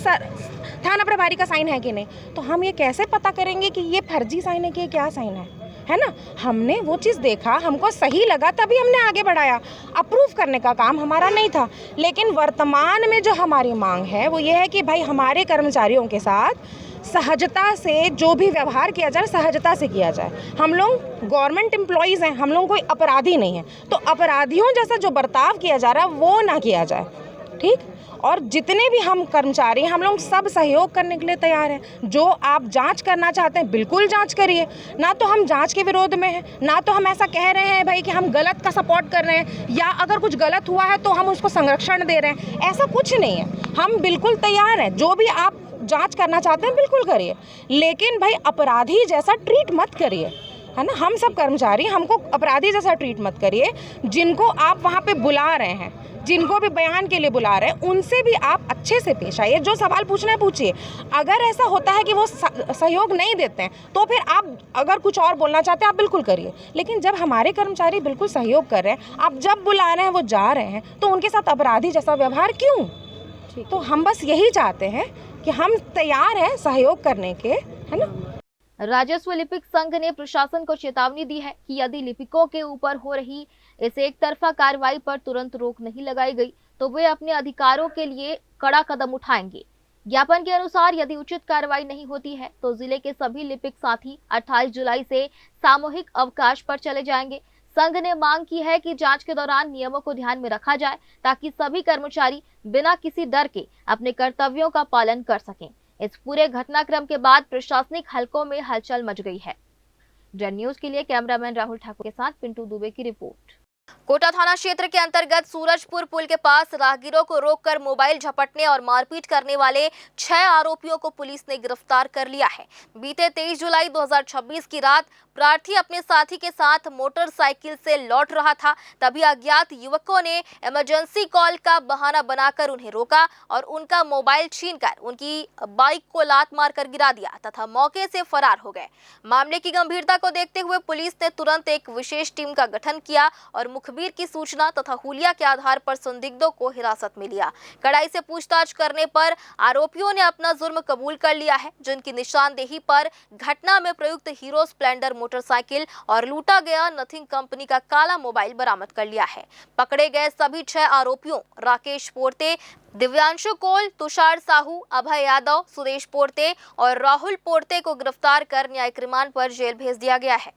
थाना प्रभारी का साइन है कि नहीं, तो हम ये कैसे पता करेंगे कि ये फर्जी साइन है कि ये क्या साइन है ना। हमने वो चीज़ देखा, हमको सही लगा, तभी हमने आगे बढ़ाया। अप्रूव करने का काम हमारा नहीं था। लेकिन वर्तमान में जो हमारी मांग है वो ये है कि भाई हमारे कर्मचारियों के साथ सहजता से जो भी व्यवहार किया जाए, सहजता से किया जाए। हम लोग गवर्नमेंट एम्प्लॉयज़ हैं, हम लोग कोई अपराधी नहीं है, तो अपराधियों जैसा जो बर्ताव किया जा रहा है वो ना किया जाए, ठीक। और जितने भी हम कर्मचारी हैं, हम लोग सब सहयोग करने के लिए तैयार हैं। जो आप जांच करना चाहते हैं बिल्कुल जांच करिए, ना तो हम जांच के विरोध में हैं, ना तो हम ऐसा कह रहे हैं भाई कि हम गलत का सपोर्ट कर रहे हैं, या अगर कुछ गलत हुआ है तो हम उसको संरक्षण दे रहे हैं, ऐसा कुछ नहीं है। हम बिल्कुल तैयार हैं, जो भी आप जांच करना चाहते हैं बिल्कुल करिए, लेकिन भाई अपराधी जैसा ट्रीट मत करिए, है ना। हम सब कर्मचारी, हमको अपराधी जैसा ट्रीट मत करिए। जिनको आप वहाँ पे बुला रहे हैं, जिनको भी बयान के लिए बुला रहे हैं, उनसे भी आप अच्छे से पेश आइए। जो सवाल पूछना है पूछिए। अगर ऐसा होता है कि वो सहयोग नहीं देते हैं तो फिर आप अगर कुछ और बोलना चाहते हैं आप बिल्कुल करिए। लेकिन जब हमारे कर्मचारी बिल्कुल सहयोग कर रहे हैं, आप जब बुला रहे हैं वो जा रहे हैं, तो उनके साथ अपराधी जैसा व्यवहार क्यों? तो हम बस यही चाहते हैं कि हम तैयार हैं सहयोग करने के, है ना। राजस्व लिपिक संघ ने प्रशासन को चेतावनी दी है कि यदि लिपिकों के ऊपर हो रही इस एक तरफा कार्रवाई पर तुरंत रोक नहीं लगाई गई तो वे अपने अधिकारों के लिए कड़ा कदम उठाएंगे। ज्ञापन के अनुसार यदि उचित कार्रवाई नहीं होती है तो जिले के सभी लिपिक साथी 28 जुलाई से सामूहिक अवकाश पर चले जाएंगे। संघ ने मांग की है कि जांच के दौरान नियमों को ध्यान में रखा जाए ताकि सभी कर्मचारी बिना किसी डर के अपने कर्तव्यों का पालन कर सकें। इस पूरे घटनाक्रम के बाद प्रशासनिक हलकों में हलचल मच गई है। जन न्यूज के लिए कैमरामैन राहुल ठाकुर के साथ पिंटू दुबे की रिपोर्ट। कोटा थाना क्षेत्र के अंतर्गत सूरजपुर पुल के पास राहगीरों को रोककर मोबाइल झपटने और मारपीट करने वाले 6 आरोपियों को पुलिस ने गिरफ्तार कर लिया है। बीते 23 जुलाई 2026 की रात प्रार्थी अपने साथी के साथ मोटरसाइकिल से लौट रहा था, तभी अज्ञात युवकों ने इमरजेंसी कॉल का बहाना बनाकर उन्हें रोका और उनका मोबाइल छीनकर उनकी बाइक को लात मारकर गिरा दिया तथा मौके से फरार हो गए। मामले की गंभीरता को देखते हुए पुलिस ने तुरंत एक विशेष टीम का गठन किया और मुखबिर की सूचना तथा हुलिया के आधार पर संदिग्धों को हिरासत में लिया। कड़ाई से पूछताछ करने पर आरोपियों ने अपना जुर्म कबूल कर लिया है, जिनकी निशानदेही पर घटना में प्रयुक्त हीरो स्प्लेंडर मोटरसाइकिल और लूटा गया नथिंग कंपनी का काला मोबाइल बरामद कर लिया है। पकड़े गए सभी 6 आरोपियों राकेश पोर्ते, दिव्यांशु कोल, तुषार साहू, अभय यादव, सुरेश पोर्ते और राहुल पोर्ते को गिरफ्तार कर न्यायिक रिमांड पर जेल भेज दिया गया है।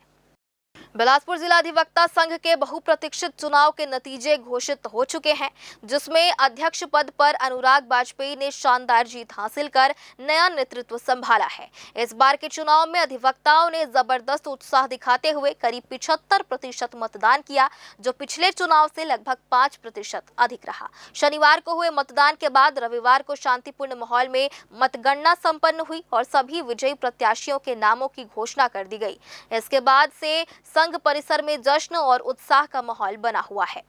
बिलासपुर जिला अधिवक्ता संघ के बहुप्रतीक्षित चुनाव के नतीजे घोषित हो चुके हैं, जिसमें अध्यक्ष पद पर अनुराग वाजपेयी ने शानदार जीत हासिल कर नया नेतृत्व संभाला है। इस बार के चुनाव में अधिवक्ताओं ने जबरदस्त उत्साह दिखाते हुए करीब 75% मतदान किया, जो पिछले चुनाव से लगभग 5% अधिक रहा। शनिवार को हुए मतदान के बाद रविवार को शांतिपूर्ण माहौल में मतगणना संपन्न हुई और सभी विजयी प्रत्याशियों के नामों की घोषणा कर दी गई। इसके बाद से संघ परिसर में जश्न और उत्साह का माहौल बना हुआ है।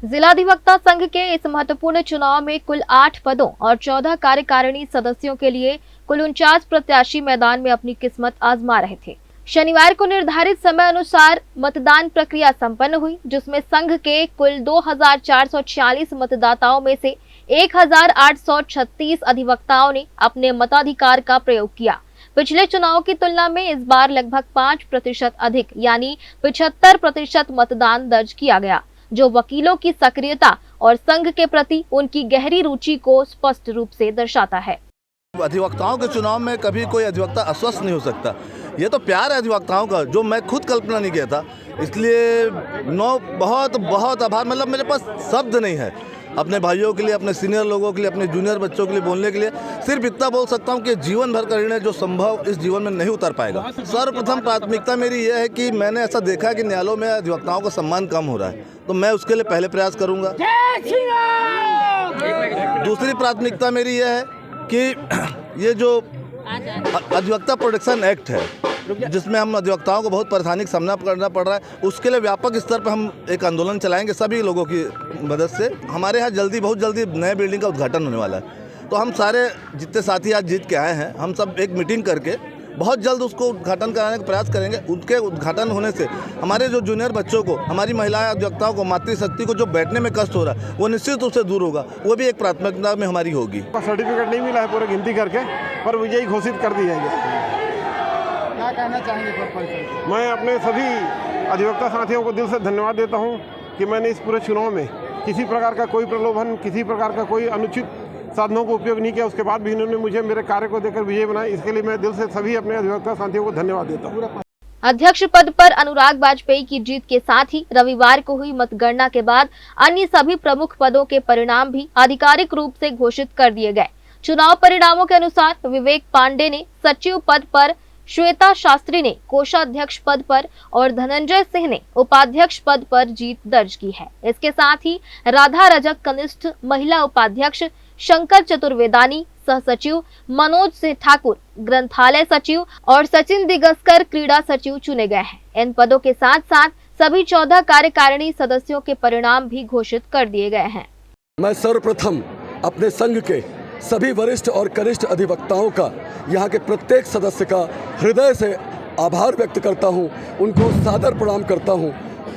जिला अधिवक्ता संघ के इस महत्वपूर्ण चुनाव में कुल 8 पदों और 14 कार्यकारिणी सदस्यों के लिए कुल 49 प्रत्याशी मैदान में अपनी किस्मत आजमा रहे थे। शनिवार को निर्धारित समय अनुसार मतदान प्रक्रिया संपन्न हुई, जिसमें संघ के कुल 2446 मतदाताओं में से 1836 अधिवक्ताओं ने अपने मताधिकार का प्रयोग किया। पिछले चुनाव की तुलना में इस बार लगभग 5% अधिक यानी 75% मतदान दर्ज किया गया, जो वकीलों की सक्रियता और संघ के प्रति उनकी गहरी रुचि को स्पष्ट रूप से दर्शाता है। अधिवक्ताओं के चुनाव में कभी कोई अधिवक्ता अस्वस्थ नहीं हो सकता। ये तो प्यार है अधिवक्ताओं का, जो मैं खुद कल्पना नहीं किया था। इसलिए बहुत बहुत आभार, मतलब मेरे पास शब्द नहीं है अपने भाइयों के लिए, अपने सीनियर लोगों के लिए, अपने जूनियर बच्चों के लिए बोलने के लिए। सिर्फ इतना बोल सकता हूं कि जीवन भर का ऋण है जो संभव इस जीवन में नहीं उतर पाएगा। सर्वप्रथम प्राथमिकता मेरी यह है कि मैंने ऐसा देखा है कि न्यायालयों में अधिवक्ताओं का सम्मान कम हो रहा है, तो मैं उसके लिए पहले प्रयास करूंगा। दूसरी प्राथमिकता मेरी यह है कि ये जो अधिवक्ता प्रोटेक्शन एक्ट है, जिसमें हम अधिवक्ताओं को बहुत परेशानी का सामना करना पड़ रहा है, उसके लिए व्यापक स्तर पर हम एक आंदोलन चलाएंगे सभी लोगों की मदद से। हमारे यहाँ बहुत जल्दी नए बिल्डिंग का उद्घाटन होने वाला है, तो हम सारे जितने साथी आज जीत के आए हैं, हम सब एक मीटिंग करके बहुत जल्द उसको उद्घाटन कराने का प्रयास करेंगे। उनके उद्घाटन होने से हमारे जो जूनियर बच्चों को, हमारी महिला अधिवक्ताओं को, मातृशक्ति को जो बैठने में कष्ट हो रहा है, वो निश्चित रूप से दूर होगा। वो भी एक प्राथमिकता में हमारी होगी। सर्टिफिकेट नहीं मिला है पूरे गिनती करके, पर विजयी घोषित कर दी जाएगी। क्या कहना चाहेंगे? मैं अपने सभी अधिवक्ता साथियों को दिल से धन्यवाद देता हूं कि मैंने इस पूरे चुनाव में किसी प्रकार का कोई प्रलोभन, किसी प्रकार का कोई अनुचित साधनों का उपयोग नहीं किया। उसके बाद भी इन्होंने मुझे मेरे कार्य को देकर विजय बनाया। इसके लिए मैं दिल से सभी अपने अधिवक्ता साथियों को धन्यवाद देता हूँ। अध्यक्ष पद पर अनुराग वाजपेयी की जीत के साथ ही रविवार को हुई मतगणना के बाद अन्य सभी प्रमुख पदों के परिणाम भी आधिकारिक रूप से घोषित कर दिए गए। चुनाव परिणामों के अनुसार विवेक पांडे ने सचिव पद पर, श्वेता शास्त्री ने कोषाध्यक्ष पद पर और धनंजय सिंह ने उपाध्यक्ष पद पर जीत दर्ज की है। इसके साथ ही राधा रजक कनिष्ठ महिला उपाध्यक्ष, शंकर चतुर्वेदानी सह सचिव, मनोज सिंह ठाकुर ग्रंथालय सचिव और सचिन दिगस्कर क्रीड़ा सचिव चुने गए हैं। इन पदों के साथ साथ सभी 14 कार्यकारिणी सदस्यों के परिणाम भी घोषित कर दिए गए हैं। मैं सर्वप्रथम अपने संघ के सभी वरिष्ठ और कनिष्ठ अधिवक्ताओं का, यहाँ के प्रत्येक सदस्य का हृदय से आभार व्यक्त करता हूँ, उनको सादर प्रणाम करता हूँ।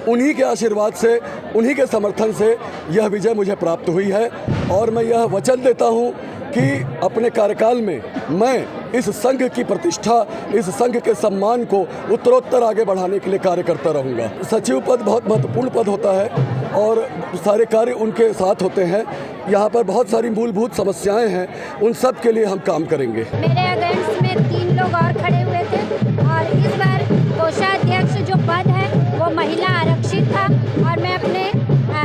उन्हीं के आशीर्वाद से, उन्हीं के समर्थन से यह विजय मुझे प्राप्त हुई है और मैं यह वचन देता हूँ कि अपने कार्यकाल में मैं इस संघ की प्रतिष्ठा, इस संघ के सम्मान को उत्तरोत्तर आगे बढ़ाने के लिए कार्य करता रहूँगा। सचिव पद बहुत महत्वपूर्ण पद होता है और सारे कार्य उनके साथ होते हैं। यहाँ पर बहुत सारी मूलभूत समस्याएं हैं, उन सब के लिए हम काम करेंगे। मेरे अगेंस्ट में 3 लोग और खड़े हुए थे और इस बार कोषाध्यक्ष जो पद है वो महिला आरक्षित था और मैं अपने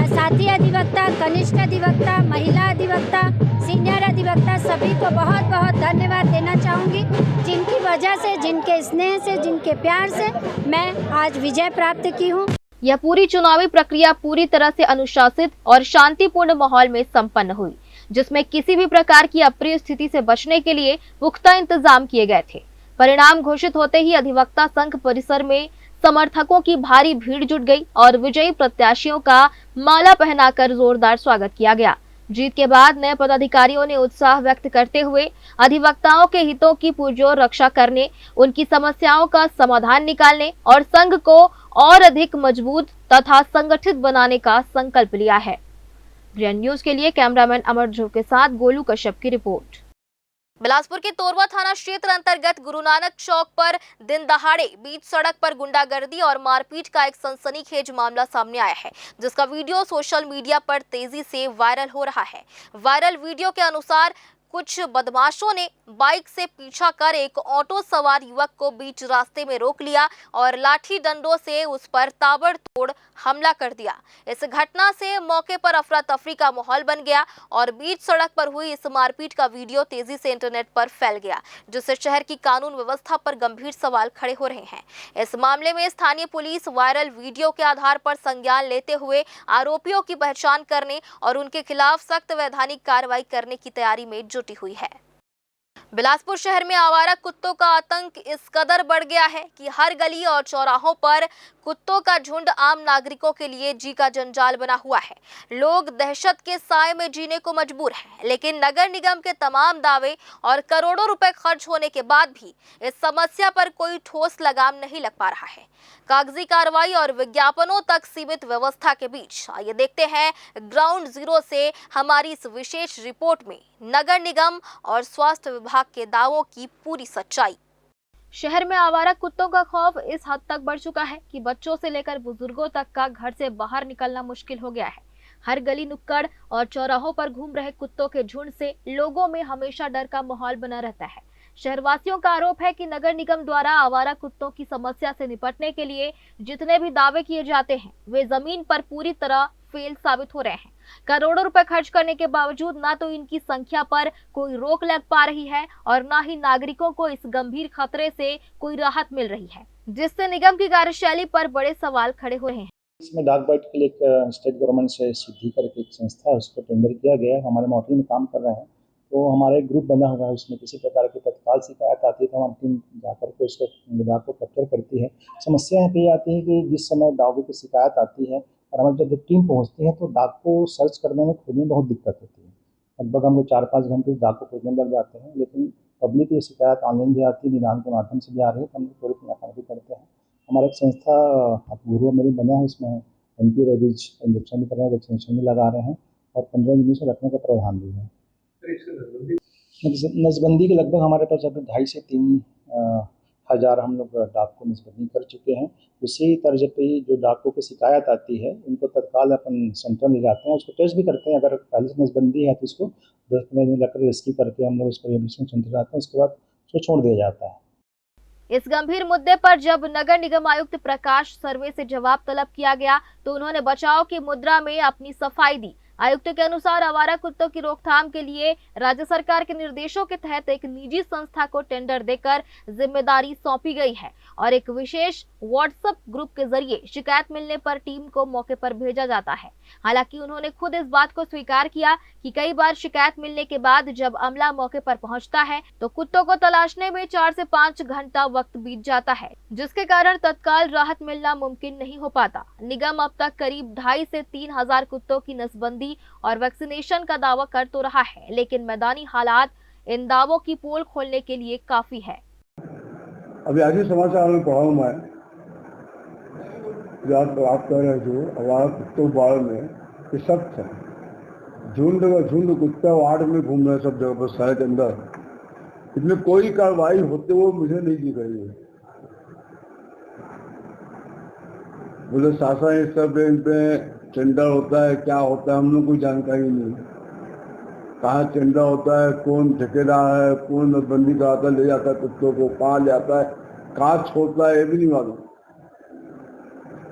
साथी अधिवक्ता, कनिष्ठ अधिवक्ता, महिला अधिवक्ता, सीनियर अधिवक्ता सभी को बहुत बहुत धन्यवाद देना चाहूँगी, जिनकी वजह से, जिनके स्नेह से, जिनके प्यार से मैं आज विजय प्राप्त की हूँ। यह पूरी चुनावी प्रक्रिया पूरी तरह से अनुशासित और शांतिपूर्ण माहौल में संपन्न हुई, जिसमें किसी भी प्रकार की अप्रिय स्थिति से बचने के लिए पुख्ता इंतजाम किए गए थे। परिणाम घोषित होते ही अधिवक्ता संघ परिसर में समर्थकों की भारी भीड़ जुट गई और विजयी प्रत्याशियों का माला पहनाकर जोरदार स्वागत किया गया। जीत के बाद नए पदाधिकारियों ने उत्साह व्यक्त करते हुए अधिवक्ताओं के हितों की पुरजोर रक्षा करने, उनकी समस्याओं का समाधान निकालने और संघ को और अधिक मजबूत तथा संगठित बनाने का संकल्प लिया है। ग्रीन न्यूज के लिए कैमरामैन अमर ध्रुव के साथ गोलू कश्यप की रिपोर्ट। बिलासपुर के तोरवा थाना क्षेत्र अंतर्गत गुरु नानक चौक पर दिन दहाड़े बीच सड़क पर गुंडागर्दी और मारपीट का एक सनसनीखेज मामला सामने आया है, जिसका वीडियो सोशल मीडिया पर तेजी से वायरल हो रहा है। वायरल वीडियो के अनुसार कुछ बदमाशों ने बाइक से पीछा कर एक ऑटो सवार युवक को बीच रास्ते में रोक लिया और लाठी डंडों से उस पर ताबड़तोड़ हमला कर दिया। इस घटना से मौके पर अफरा तफरी का माहौल बन गया और बीच सड़क पर हुई इस मारपीट का वीडियो तेजी से इंटरनेट पर फैल गया, जिससे शहर की कानून व्यवस्था पर गंभीर सवाल खड़े हो रहे हैं। इस मामले में स्थानीय पुलिस वायरल वीडियो के आधार पर संज्ञान लेते हुए आरोपियों की पहचान करने और उनके खिलाफ सख्त वैधानिक कार्रवाई करने की तैयारी में जुटी हुई है। बिलासपुर शहर में आवारा कुत्तों का आतंक इस कदर बढ़ गया है कि हर गली और चौराहों पर कुत्तों का झुंड आम नागरिकों के लिए जी का जंजाल बना हुआ है। लोग दहशत के साए में जीने को मजबूर हैं, लेकिन नगर निगम के तमाम दावे और करोड़ों रुपए खर्च होने के बाद भी इस समस्या पर कोई ठोस लगाम नहीं लग पा रहा है। कागजी कार्रवाई और विज्ञापनों तक सीमित व्यवस्था के बीच आइए देखते हैं ग्राउंड जीरो से हमारी इस विशेष रिपोर्ट में नगर निगम और स्वास्थ्य विभाग के दावों की पूरी सच्चाई। शहर में आवारा कुत्तों का खौफ इस हद तक बढ़ चुका है कि बच्चों से लेकर बुजुर्गों तक का घर से बाहर निकलना मुश्किल हो गया है। हर गली नुक्कड़ और चौराहों पर घूम रहे कुत्तों के झुंड से लोगों में हमेशा डर का माहौल बना रहता है। शहरवासियों का आरोप है कि नगर निगम द्वारा आवारा कुत्तों की समस्या से निपटने के लिए जितने भी दावे किए जाते हैं वे जमीन पर पूरी तरह फेल साबित हो रहे हैं। करोड़ों रुपए खर्च करने के बावजूद ना तो इनकी संख्या पर कोई रोक लग पा रही है और ना ही नागरिकों को इस गंभीर खतरे से कोई राहत मिल रही है, जिससे निगम की कार्यशैली पर बड़े सवाल खड़े हो रहे हैं। इसमें डाक बाइट के लिए एक स्टेट गवर्नमेंट से सिद्धि करके एक संस्था है, उसको टेंडर किया गया है। हमारे मोटरी में काम कर रहे हैं, तो हमारा एक ग्रुप बना हुआ है। उसमें किसी प्रकार की तत्काल शिकायत आती है तो हमारी टीम जाकर के उसको विभाग को कैप्चर करती है। समस्या यहाँ पे आती है कि जिस समय डाकों की शिकायत आती है और हमारी जब टीम पहुँचती है तो डाक को सर्च करने में खोजने में बहुत दिक्कत होती है। लगभग हम लोग 4-5 घंटे उस डाक को खोजने लग जाते हैं, लेकिन पब्लिक की शिकायत ऑनलाइन भी आती है, निदान के माध्यम से भी आ रही है, तो हम लोग पूरी कार्रवाई करते हैं। हमारा एक संस्था गुरु मेरी बना है, उसमें एंटी रेबीज इंजेक्शन भी कर रहे हैं, वैक्सीनेशन भी लगा रहे हैं और 15 दिन से रखने का प्रावधान भी है। नसबंदी के लगभग हमारे पास अभी 2,500 से 3 हज़ार हम लोग डाक को नसबंदी कर चुके हैं। उसी तर्ज पे जो डाकों की शिकायत आती है उनको तत्काल अपन सेंटर में जाते हैं, उसको टेस्ट भी करते हैं। अगर पहले से नसबंदी है तो उसको 10-15 दिन रखकर रेस्क्यू करके हम लोग उसको रिहेबिलिटेशन सेंटर जाते हैं, उसके बाद उसको छोड़ दिया जाता है। इस गंभीर मुद्दे पर जब नगर निगम आयुक्त प्रकाश सर्वे से जवाब तलब किया गया तो उन्होंने बचाव की मुद्रा में अपनी सफाई दी। आयुक्त के अनुसार आवारा कुत्तों की रोकथाम के लिए राज्य सरकार के निर्देशों के तहत एक निजी संस्था को टेंडर देकर जिम्मेदारी सौंपी गई है और एक विशेष व्हाट्सएप ग्रुप के जरिए शिकायत मिलने पर टीम को मौके पर भेजा जाता है। हालांकि उन्होंने खुद इस बात को स्वीकार किया कि कई बार शिकायत मिलने के बाद जब अमला मौके पर पहुंचता है तो कुत्तों को तलाशने में 4 से 5 घंटा वक्त बीत जाता है, जिसके कारण तत्काल राहत मिलना मुमकिन नहीं हो पाता। निगम अब तक करीब 2,500 से 3,000 कुत्तों की नसबंदी और वैक्सीनेशन का दावा कर तो रहा है, लेकिन मैदानी हालात इन दावों की पोल खोलने के लिए काफी है। अभी आज ही समाचार में पढ़ा हूँ मैं, आप कह रहे जो आवारा कुत्तों बाढ़ में ये सब है, झुंड कुत्ते वार्ड में घूम रहे सब जगह पर शहर के अंदर, इसमें कोई कार्रवाई होते हुए मुझे नहीं दिख रही है। बोले शासन इस सब इन पे टेंडर होता है, क्या होता है हम लोग कोई जानकारी नहीं। कहाँ टेंडर होता है, कौन ठेकेदार है, कौन नसबंदी कराता है, ले जाता है कुत्तों को, कहाँ ले आता है, कहाँ छोड़ता है, ये भी नहीं मालूम।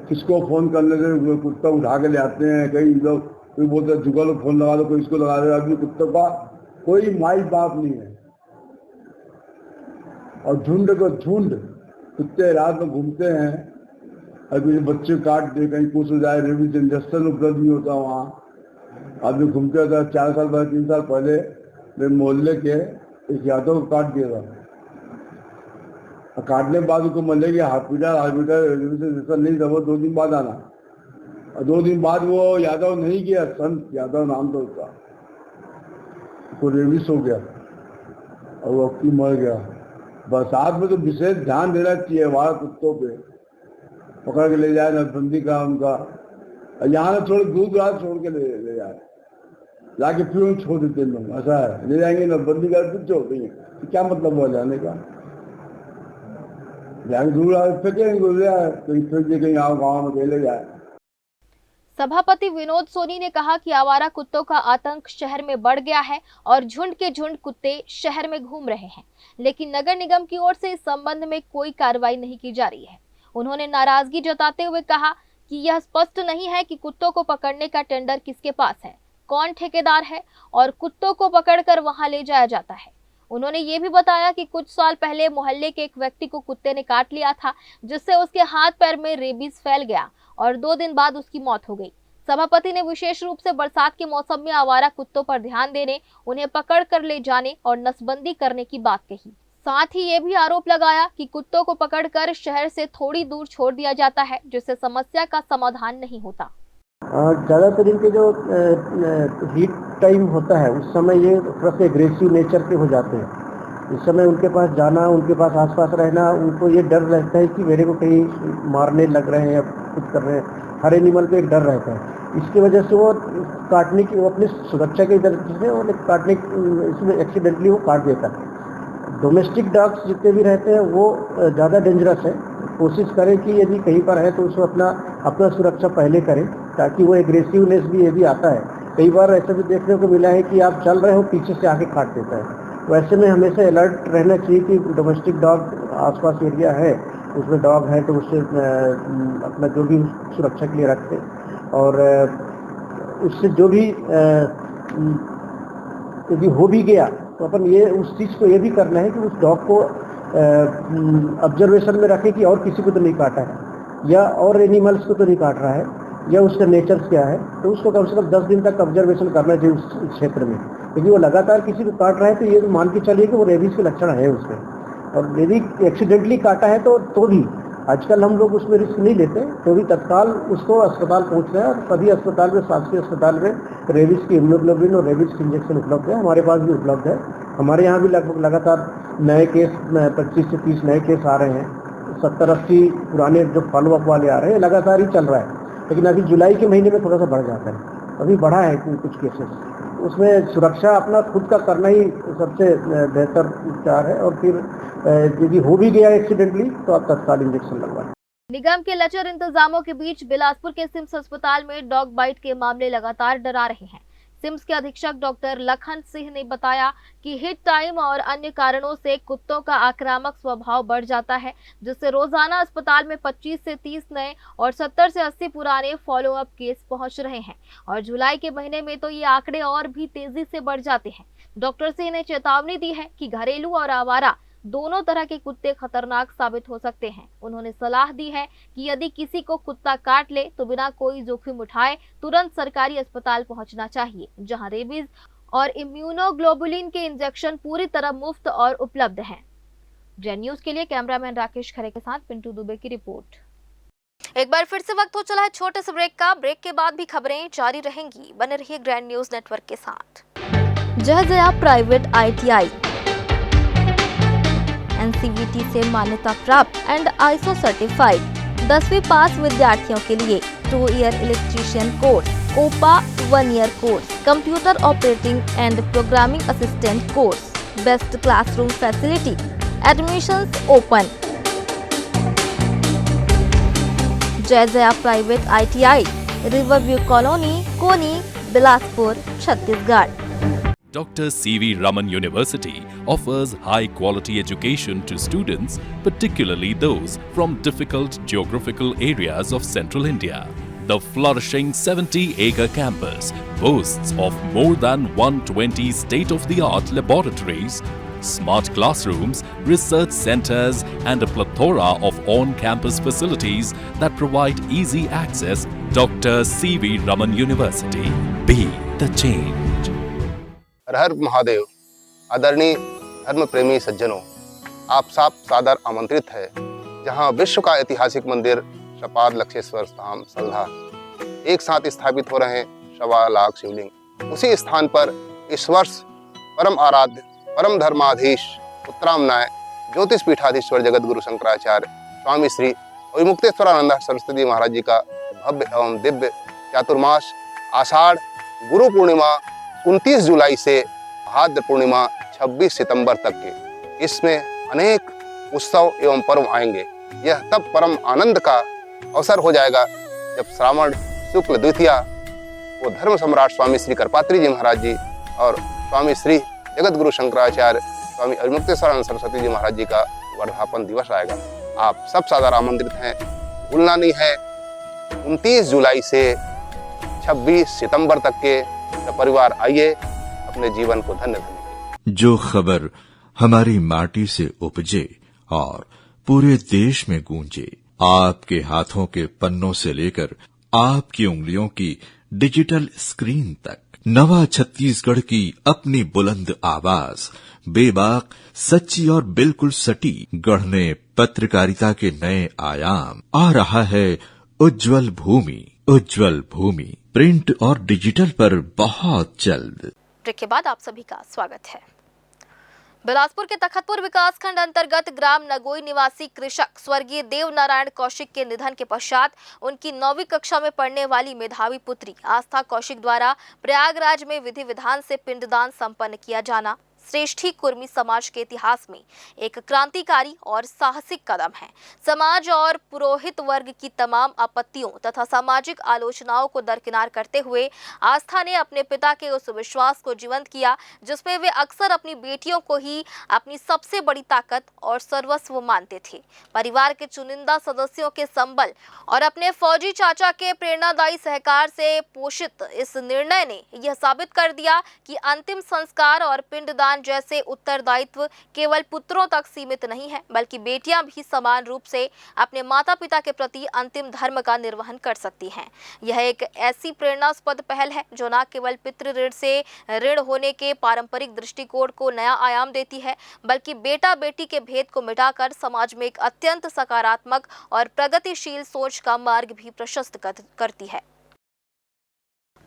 किसको फोन करने से कुत्ता उठा के ले आते हैं, कई लोग कोई बोलते हैं जुगल फोन लगा दो, कोई इसको लगा दे। अभी कुत्तों का कोई माई बाप नहीं है और झुंड कुत्ते रात में घूमते हैं। अभी बच्चे काट दे, कहीं कुछ हो जाए, रेबीज इंजेक्शन उपलब्ध नहीं होता वहाँ। आदमी घूमते था। 4 साल पहले 3 साल पहले मेरे मोहल्ले के एक यादव को काट दिया था, और काटने के बाद उसको मले गया हॉस्पिटल नहीं था, वो 2 दिन बाद आना, और 2 दिन बाद वो यादव नहीं गया, संत यादव नाम था उसका, उसको रेबिस हो गया और वो अपनी मर गया। बरसात में तो विशेष ध्यान देना चाहिए वहाँ कुत्तों पे, पकड़ के ले जाए, नसबंदी का उनका, यहाँ से थोड़ी दूर दराज छोड़ के ले जाए, जाके फिर उन छोड़ देते हैं लोग, ऐसा है, ले जाएंगे नसबंदी का फिर छोड़ देंगे, तो क्या मतलब हुआ जाने का, जाएंगे दूर फेंकेंगे, कहीं फेंक दे, कहीं आओ गाँव में ले जाए। सभापति विनोद सोनी ने कहा कि आवारा कुत्तों का आतंक शहर में बढ़ गया है और झुंड के झुंड कुत्ते शहर में घूम रहे हैं, लेकिन नगर निगम की ओर से इस संबंध में कोई कार्रवाई नहीं की जा रही है। उन्होंने नाराजगी जताते हुए कहा कि यह स्पष्ट नहीं है कि कुत्तों को पकड़ने का टेंडर किसके पास है, कौन ठेकेदार है और कुत्तों को पकड़कर वहां ले जाया जाता है। उन्होंने ये भी बताया कि कुछ साल पहले मोहल्ले के एक व्यक्ति को कुत्ते ने काट लिया था, जिससे उसके हाथ पैर में रेबीज फैल गया और 2 दिन बाद उसकी मौत हो गई। सभापति ने विशेष रूप से बरसात के मौसम में आवारा कुत्तों पर ध्यान देने, उन्हें पकड़ कर ले जाने और नसबंदी करने की बात कही। साथ ही ये भी आरोप लगाया कि कुत्तों को पकड़कर शहर से थोड़ी दूर छोड़ दिया जाता है, जिससे समस्या का समाधान नहीं होता। ज़्यादातर इनके जो हीट टाइम होता है उस समय ये थोड़ा सा एग्रेसिव नेचर के हो जाते हैं। इस समय उनके पास जाना, उनके पास आसपास रहना, उनको ये डर रहता है कि मेरे को कहीं मारने लग रहे हैं या कुछ कर रहे हैं। हर एनिमल पे एक डर रहता है, इसकी वजह से वो काटने की, वो अपनी सुरक्षा के डर से वो काटने, इसमें एक्सीडेंटली वो काट देता है। डोमेस्टिक डॉग्स जितने भी रहते हैं वो ज़्यादा डेंजरस है। कोशिश करें कि यदि कहीं पर है तो उसको अपना सुरक्षा पहले करें, ताकि वो एग्रेसिवनेस भी ये भी आता है। कई बार ऐसा भी देखने को मिला है कि आप चल रहे हो, पीछे से आके काट देता है। वैसे में हमेशा अलर्ट रहना चाहिए कि डोमेस्टिक डॉग आसपास एरिया है, उसमें डॉग है तो उससे अपना जो भी सुरक्षा के लिए रखें, और उससे जो भी यदि हो भी गया तो अपन ये उस चीज़ को ये भी करना है कि उस डॉग को ऑब्जर्वेशन में रखें कि और किसी को तो नहीं काटा है या और एनिमल्स को तो नहीं काट रहा है या उसका नेचर क्या है, तो उसको कम से कम 10 दिन तक ऑब्जर्वेशन करना चाहिए उस क्षेत्र में। क्योंकि वो लगातार किसी को काट रहा है तो ये मान के चलिए कि वो रेबीज के लक्षण है उसमें, और यदि एक्सीडेंटली काटा है तो भी आजकल हम लोग उसमें रिस्क नहीं लेते, तो भी तत्काल उसको अस्पताल पहुंचते हैं। और सभी अस्पताल में, शासकीय अस्पताल में रेबीज की इम्यूनोग्लोबिन और रेबीज की इंजेक्शन उपलब्ध है, हमारे पास भी उपलब्ध है। हमारे यहाँ भी लगभग लगातार नए केस 25 से 30 नए केस आ रहे हैं, 70-80 पुराने जो फॉलोअप वाले आ रहे हैं, लगातार ही चल रहा है। लेकिन अभी जुलाई के महीने में थोड़ा सा बढ़ जाता है, अभी बढ़ा है कुछ केसेस। उसमें सुरक्षा अपना खुद का करना ही सबसे बेहतर उपचार है, और फिर यदि हो भी गया एक्सीडेंटली तो आप तत्काल इंजेक्शन लगवाएं। निगम के लचर इंतजामों के बीच बिलासपुर के सिम्स अस्पताल में डॉग बाइट के मामले लगातार डरा रहे हैं। सिम्स के अधीक्षक डॉक्टर लखन सिंह ने बताया कि हिट टाइम और अन्य कारणों से कुत्तों का आक्रामक स्वभाव बढ़ जाता है, जिससे रोजाना अस्पताल में 25 से 30 नए और 70 से 80 पुराने फॉलोअप केस पहुंच रहे हैं, और जुलाई के महीने में तो ये आंकड़े और भी तेजी से बढ़ जाते हैं। डॉक्टर सिंह ने चेतावनी दी है कि घरेलू और आवारा दोनों तरह के कुत्ते खतरनाक साबित हो सकते हैं। उन्होंने सलाह दी है कि यदि किसी को कुत्ता काट ले तो बिना कोई जोखिम उठाए तुरंत सरकारी अस्पताल पहुंचना चाहिए, जहां रेबीज और इम्यूनोग्लोबुलिन के इंजेक्शन पूरी तरह मुफ्त और उपलब्ध हैं। जेन न्यूज के लिए कैमरामैन राकेश खरे के साथ पिंटू दुबे की रिपोर्ट। एक बार फिर से वक्त हो चला है छोटे से ब्रेक का। ब्रेक के बाद भी खबरें जारी रहेंगी, बने रहिए ग्रैंड न्यूज नेटवर्क के साथ। जय प्राइवेट ITI NCVT से मान्यता प्राप्त एंड ISO सर्टिफाइड 10वीं पास विद्यार्थियों के लिए 2 year electrician course, OPA 1 year course, computer operating and programming assistant course, best classroom facility, admissions open. जय private ITI, riverview colony, Koni, Bilaspur, Chhattisgarh. Dr. C.V. Raman University offers high-quality education to students, particularly those from difficult geographical areas of central India. The flourishing 70-acre campus boasts of more than 120 state-of-the-art laboratories, smart classrooms, research centers, and a plethora of on-campus facilities that provide easy access. Dr. C.V. Raman University. Be the change. हर हर महादेव। आदरणीय धर्म प्रेमी सज्जनों, आप सब सादर आमंत्रित है, जहां विश्व का ऐतिहासिक मंदिर शपाद लक्षेश्वर धाम सल्धा एक साथ स्थापित हो रहे हैं 1.25 लाख शिवलिंग। उसी स्थान पर इस वर्ष परम आराध्य परम धर्माधीश उत्तरामनाय ज्योतिष पीठाधीश्वर जगत गुरु शंकराचार्य स्वामी श्री अविमुक्तेश्वरानंद सरस्वती महाराज जी का भव्य एवं दिव्य चातुर्मास आषाढ़ गुरु पूर्णिमा 29 जुलाई से भाद्र पूर्णिमा 26 सितंबर तक के इसमें अनेक उत्सव एवं पर्व आएंगे। यह तब परम आनंद का अवसर हो जाएगा जब श्रावण शुक्ल द्वितीया वो धर्म सम्राट स्वामी श्री करपात्री जी महाराज जी और स्वामी श्री जगत गुरु शंकराचार्य स्वामी अविमुक्तेश्वरानंद सरस्वती जी महाराज जी का वर्धापन दिवस आएगा। आप सब सादर आमंत्रित हैं, भूलना नहीं है। 29 जुलाई से 26 सितंबर तक के परिवार आइए, अपने जीवन को धन्य धन्य। जो खबर हमारी माटी से उपजे और पूरे देश में गूंजे, आपके हाथों के पन्नों से लेकर आपकी उंगलियों की डिजिटल स्क्रीन तक, नवा छत्तीसगढ़ की अपनी बुलंद आवाज, बेबाक, सच्ची और बिल्कुल सटीक, गढ़ने पत्रकारिता के नए आयाम। आ रहा है उज्जवल भूमि, उज्जवल भूमि प्रिंट और डिजिटल पर बहुत जल्द। ब्रेक के बाद आप सभी का स्वागत है। बिलासपुर के तखतपुर विकासखंड अंतर्गत ग्राम नगोई निवासी कृषक स्वर्गीय देव नारायण कौशिक के निधन के पश्चात उनकी 9वीं कक्षा में पढ़ने वाली मेधावी पुत्री आस्था कौशिक द्वारा प्रयागराज में विधि विधान से पिंडदान संपन्न किया जाना श्रेष्ठी कुर्मी समाज के इतिहास में एक क्रांतिकारी और साहसिक कदम है। समाज और पुरोहित वर्ग की तमाम आपत्तियों तथा सामाजिक आलोचनाओं को दरकिनार करते हुए आस्था ने अपने पिता के उस विश्वास को जीवंत किया जिसमें वे अक्सर अपनी बेटियों को ही अपनी सबसे बड़ी ताकत और सर्वस्व मानते थे। परिवार के चुनिंदा सदस्यों के संबल और अपने फौजी चाचा के प्रेरणादायी सहकार से पोषित इस निर्णय ने यह साबित कर दिया कि अंतिम संस्कार और पिंडदान जैसे उत्तरदायित्व केवल पुत्रों तक सीमित नहीं है, बल्कि बेटियां भी समान रूप से अपने माता पिता के प्रति अंतिम धर्म का निर्वहन कर सकती हैं। यह एक ऐसी प्रेरणास्पद पहल है जो न केवल पितृ ऋण से ऋण होने के पारंपरिक दृष्टिकोण को नया आयाम देती है, बल्कि बेटा बेटी के भेद को मिटाकर समाज में एक अत्यंत सकारात्मक और प्रगतिशील सोच का मार्ग भी प्रशस्त करती है।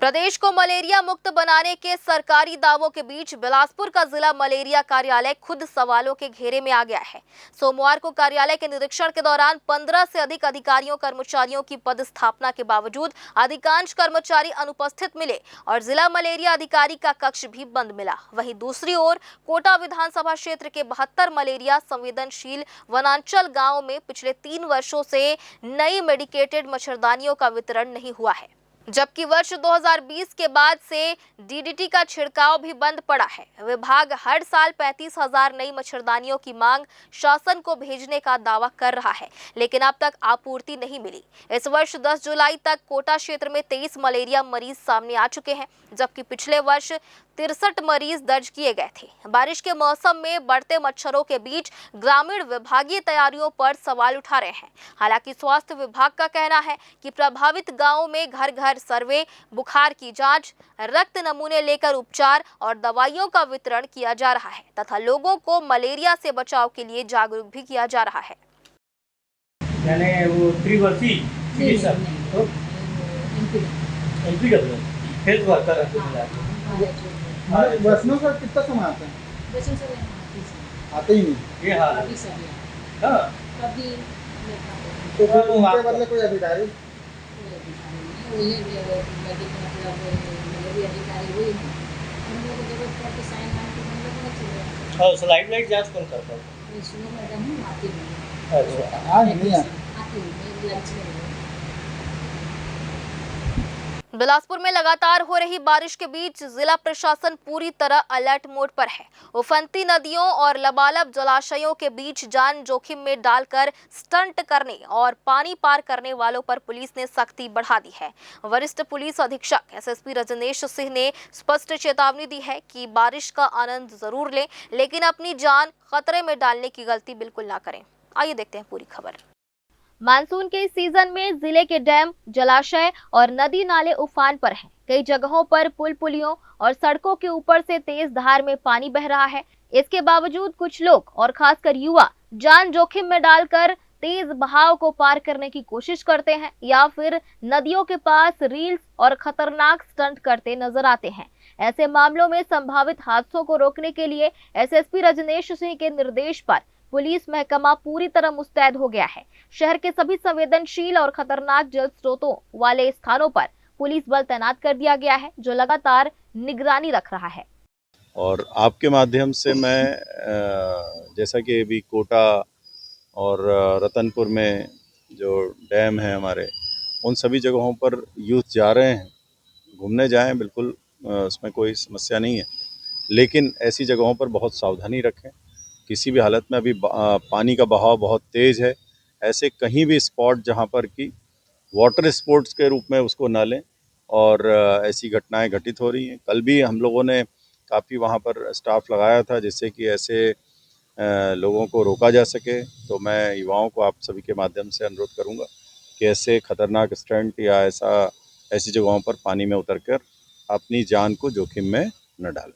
प्रदेश को मलेरिया मुक्त बनाने के सरकारी दावों के बीच बिलासपुर का जिला मलेरिया कार्यालय खुद सवालों के घेरे में आ गया है। सोमवार को कार्यालय के निरीक्षण के दौरान 15 से अधिक अधिकारियों कर्मचारियों की पदस्थापना के बावजूद अधिकांश कर्मचारी अनुपस्थित मिले और जिला मलेरिया अधिकारी का कक्ष भी बंद मिला। वहीं दूसरी ओर कोटा विधानसभा क्षेत्र के 72 मलेरिया संवेदनशील वनांचल गाँव में पिछले 3 वर्षों से नई मेडिकेटेड मच्छरदानियों का वितरण नहीं हुआ है, जबकि वर्ष 2020 के बाद से डीडीटी का छिड़काव भी बंद पड़ा है। विभाग हर साल 35,000 नई मच्छरदानियों की मांग शासन को भेजने का दावा कर रहा है, लेकिन अब तक आपूर्ति नहीं मिली। इस वर्ष 10 जुलाई तक कोटा क्षेत्र में 23 मलेरिया मरीज सामने आ चुके हैं, जबकि पिछले वर्ष 63 मरीज दर्ज किए गए थे। बारिश के मौसम में बढ़ते मच्छरों के बीच ग्रामीण विभागीय तैयारियों पर सवाल उठा रहे हैं। हालांकि स्वास्थ्य विभाग का कहना है कि प्रभावित गांवों में घर घर सर्वे, बुखार की जांच, रक्त नमूने लेकर उपचार और दवाइयों का वितरण किया जा रहा है तथा लोगों को मलेरिया से बचाव के लिए जागरूक भी किया जा रहा है। यानी वो त्रिवर्षीय हेल्थ वर्कर बसनों का कितना समय आता है? आते ही नहीं। ये हाल है। हाँ। तो फिर उनके बदले कोई अधिकारी? हाँ, स्लाइड लाइट जांच कौन करता है? अच्छा, आज नहीं आते। बिलासपुर में लगातार हो रही बारिश के बीच जिला प्रशासन पूरी तरह अलर्ट मोड पर है। उफनती नदियों और लबालब जलाशयों के बीच जान जोखिम में डालकर स्टंट करने और पानी पार करने वालों पर पुलिस ने सख्ती बढ़ा दी है। वरिष्ठ पुलिस अधीक्षक एसएसपी रजनेश सिंह ने स्पष्ट चेतावनी दी है कि बारिश का आनंद जरूर लें, लेकिन अपनी जान खतरे में डालने की गलती बिल्कुल ना करें। आइए देखते हैं पूरी खबर। मानसून के इस सीजन में जिले के डैम, जलाशय और नदी नाले उफान पर हैं। कई जगहों पर पुल पुलियों और सड़कों के ऊपर से तेज धार में पानी बह रहा है। इसके बावजूद कुछ लोग और खासकर युवा जान जोखिम में डालकर तेज बहाव को पार करने की कोशिश करते हैं या फिर नदियों के पास रील्स और खतरनाक स्टंट करते नजर आते हैं। ऐसे मामलों में संभावित हादसों को रोकने के लिए एसएसपी रजनेश सिंह के निर्देश पर पुलिस महकमा पूरी तरह मुस्तैद हो गया है। शहर के सभी संवेदनशील और खतरनाक जल स्रोतों वाले स्थानों पर पुलिस बल तैनात कर दिया गया है, जो लगातार निगरानी रख रहा है। और आपके माध्यम से मैं जैसा कि अभी कोटा और रतनपुर में जो डैम है हमारे, उन सभी जगहों पर यूथ जा रहे हैं, घूमने जाएं, बिल्कुल उसमें कोई समस्या नहीं है, लेकिन ऐसी जगहों पर बहुत सावधानी रखें। किसी भी हालत में, अभी पानी का बहाव बहुत तेज़ है, ऐसे कहीं भी स्पॉट जहां पर कि वाटर स्पोर्ट्स के रूप में उसको ना लें और ऐसी घटनाएं घटित हो रही हैं। कल भी हम लोगों ने काफ़ी वहां पर स्टाफ लगाया था जिससे कि ऐसे लोगों को रोका जा सके। तो मैं युवाओं को आप सभी के माध्यम से अनुरोध करूंगा कि ऐसे खतरनाक स्टंट या ऐसी जगहों पर पानी में उतरकर अपनी जान को जोखिम में न डालें।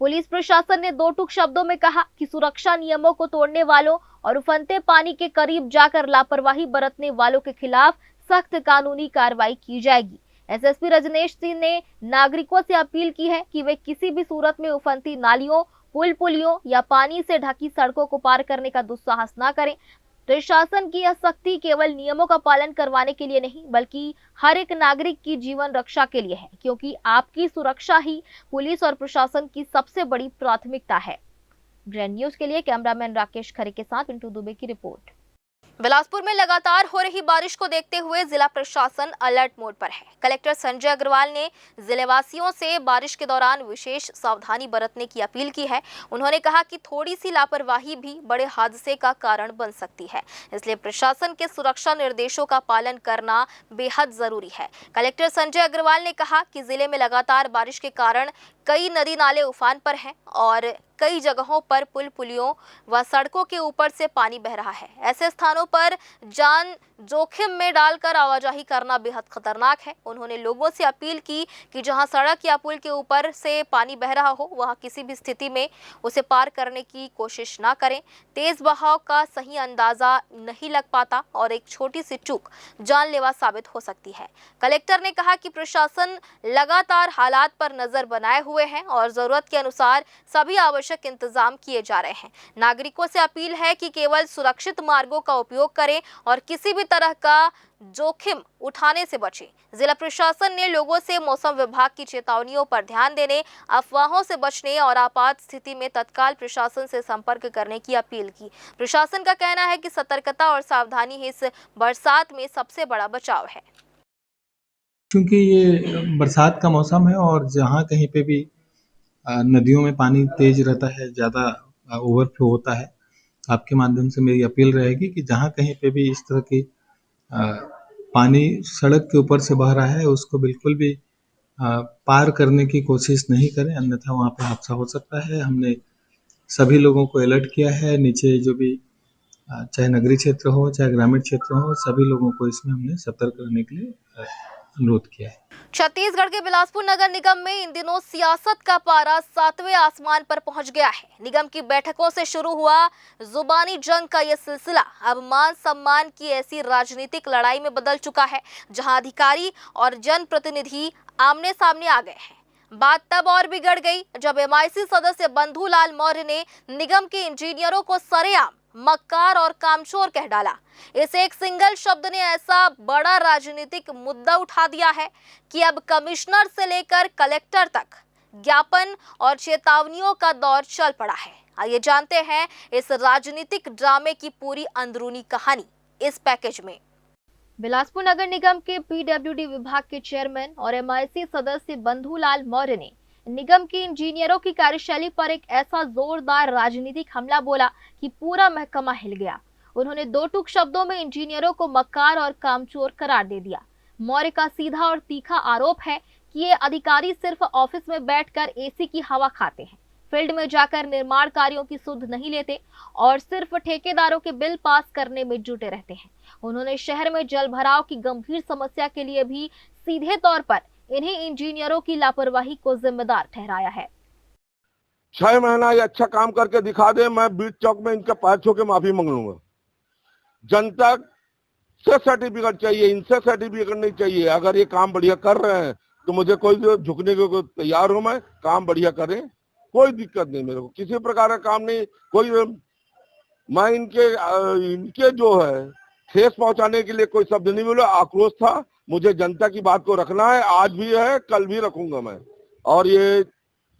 पुलिस प्रशासन ने दो टूक शब्दों में कहा कि सुरक्षा नियमों को तोड़ने वालों और उफनते पानी के करीब जाकर लापरवाही बरतने वालों के खिलाफ सख्त कानूनी कार्रवाई की जाएगी। एसएसपी रजनेश सिंह ने नागरिकों से अपील की है कि वे किसी भी सूरत में उफनती नालियों, पुलियों या पानी से ढकी सड़कों को पार करने का दुस्साहस न करें। प्रशासन की यह सख्ती केवल नियमों का पालन करवाने के लिए नहीं, बल्कि हर एक नागरिक की जीवन रक्षा के लिए है, क्योंकि आपकी सुरक्षा ही पुलिस और प्रशासन की सबसे बड़ी प्राथमिकता है। ग्रैंड न्यूज के लिए कैमरामैन राकेश खरे के साथ पिंटू दुबे की रिपोर्ट। बिलासपुर में लगातार हो रही बारिश को देखते हुए जिला प्रशासन अलर्ट मोड पर है। कलेक्टर संजय अग्रवाल ने जिलेवासियों से बारिश के दौरान विशेष सावधानी बरतने की अपील की है। उन्होंने कहा कि थोड़ी सी लापरवाही भी बड़े हादसे का कारण बन सकती है, इसलिए प्रशासन के सुरक्षा निर्देशों का पालन करना बेहद जरूरी है। कलेक्टर संजय अग्रवाल ने कहा कि जिले में लगातार बारिश के कारण कई नदी नाले उफान पर हैं और कई जगहों पर पुलियों व सड़कों के ऊपर से पानी बह रहा है। ऐसे स्थानों पर जान जोखिम में डालकर आवाजाही करना बेहद खतरनाक है। उन्होंने लोगों से अपील की कि जहां सड़क या पुल के ऊपर से पानी बह रहा हो, वहां किसी भी स्थिति में उसे पार करने की कोशिश ना करें। तेज बहाव का सही अंदाजा नहीं लग पाता और एक छोटी सी चूक जानलेवा साबित हो सकती है। कलेक्टर ने कहा कि प्रशासन लगातार हालात पर नजर बनाए हुए हैं और जरूरत के अनुसार सभी आवश्यक इंतजाम किए जा रहे हैं। नागरिकों से अपील है कि केवल सुरक्षित मार्गों का उपयोग करें और किसी भी तरह का जोखिम उठाने से बचें। जिला प्रशासन ने लोगों से मौसम विभाग की चेतावनियों पर ध्यान देने, अफवाहों से बचने और आपात स्थिति में तत्काल प्रशासन से संपर्क करने की अपील की। प्रशासन का कहना है कि सतर्कता और सावधानी ही इस बरसात में सबसे बड़ा बचाव है। क्योंकि ये बरसात का मौसम है और जहाँ कहीं पे भी नदियों में पानी तेज रहता है, ज़्यादा ओवरफ्लो होता है, आपके माध्यम से मेरी अपील रहेगी कि जहाँ कहीं पे भी इस तरह की पानी सड़क के ऊपर से बह रहा है, उसको बिल्कुल भी पार करने की कोशिश नहीं करें, अन्यथा वहाँ पे हादसा हो सकता है। हमने सभी लोगों को अलर्ट किया है। नीचे जो भी चाहे नगरीय क्षेत्र हो चाहे ग्रामीण क्षेत्र हो, सभी लोगों को इसमें हमने सतर्क रहने के लिए अनुरोध किया है। छत्तीसगढ़ के बिलासपुर नगर निगम में इन दिनों सियासत का पारा 7वें आसमान पर पहुंच गया है। निगम की बैठकों से शुरू हुआ जुबानी जंग का यह सिलसिला अब मान सम्मान की ऐसी राजनीतिक लड़ाई में बदल चुका है, जहां अधिकारी और जनप्रतिनिधि आमने सामने आ गए हैं। बात तब और बिगड़ गई जब एमआईसी सदस्य बंधुलाल मौर्य ने निगम के इंजीनियरों को सरेआम मक्कार और कामचोर कह डाला। इस एक सिंगल शब्द ने ऐसा बड़ा राजनीतिक मुद्दा उठा दिया है कि अब कमिश्नर से लेकर कलेक्टर तक ज्ञापन और चेतावनियों का दौर चल पड़ा है। आइए जानते हैं इस राजनीतिक ड्रामे की पूरी अंदरूनी कहानी इस पैकेज में। बिलासपुर नगर निगम के पीडब्ल्यूडी विभाग के चेयरमैन और एमआईसी सदस्य बंधुलाल मौर्य ने निगम के इंजीनियरों की कार्यशैली पर एक ऐसा जोरदार राजनीतिक हमला बोला कि पूरा महकमा हिल गया। उन्होंने दो टूक शब्दों में इंजीनियरों को मक्कार और कामचोर करार दे दिया। मौर्य का सीधा और तीखा आरोप है कि ये अधिकारी सिर्फ ऑफिस में बैठकर एसी की हवा खाते हैं, फील्ड में जाकर निर्माण कार्यों की सुध नहीं लेते और सिर्फ ठेकेदारों के बिल पास करने में जुटे रहते हैं। उन्होंने शहर में जल भराव की गंभीर समस्या के लिए भी सीधे तौर पर इन्हीं इंजीनियरों की लापरवाही को जिम्मेदार ठहराया है। 6 महीना ये अच्छा काम करके दिखा दे, मैं बीच चौक में इनके पैर छू के माफी मांग लूंगा। जनता से सर्टिफिकेट चाहिए, इनसे सर्टिफिकेट नहीं चाहिए। अगर ये काम बढ़िया कर रहे हैं तो मुझे कोई झुकने को तैयार हूं, मैं काम बढ़िया करें, कोई दिक्कत नहीं मेरे को, किसी प्रकार का काम नहीं। कोई मैं इनके जो है ठेस पहुंचाने के लिए कोई शब्द नहीं बोला। आक्रोश था, मुझे जनता की बात को रखना है, आज भी है, कल भी रखूंगा मैं। और ये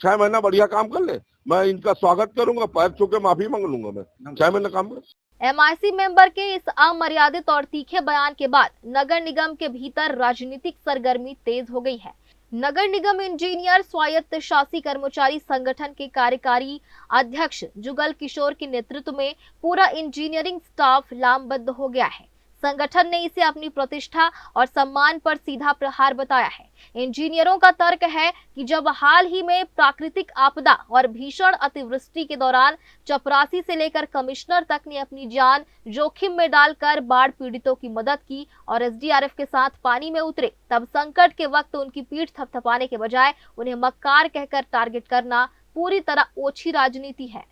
6 महीना बढ़िया काम कर ले, मैं इनका स्वागत करूंगा, पैर छू के माफी मांग लूंगा मैं। 6 महीना काम कर। एमआईसी मेंबर के इस अमर्यादित और तीखे बयान के बाद नगर निगम के भीतर राजनीतिक सरगर्मी तेज हो गई है। नगर निगम इंजीनियर स्वायत्त शासी कर्मचारी संगठन के कार्यकारी अध्यक्ष जुगल किशोर के नेतृत्व में पूरा इंजीनियरिंग स्टाफ लामबंद हो गया है। संगठन ने इसे अपनी प्रतिष्ठा और सम्मान पर सीधा प्रहार बताया है। इंजीनियरों का तर्क है कि जब हाल ही में प्राकृतिक आपदा और भीषण अतिवृष्टि के दौरान चपरासी से लेकर कमिश्नर तक ने अपनी जान जोखिम में डालकर बाढ़ पीड़ितों की मदद की और एसडीआरएफ के साथ पानी में उतरे, तब संकट के वक्त उनकी पीठ थपथपाने के बजाय उन्हें मक्कार कहकर टारगेट करना पूरी तरह ओछी राजनीति है।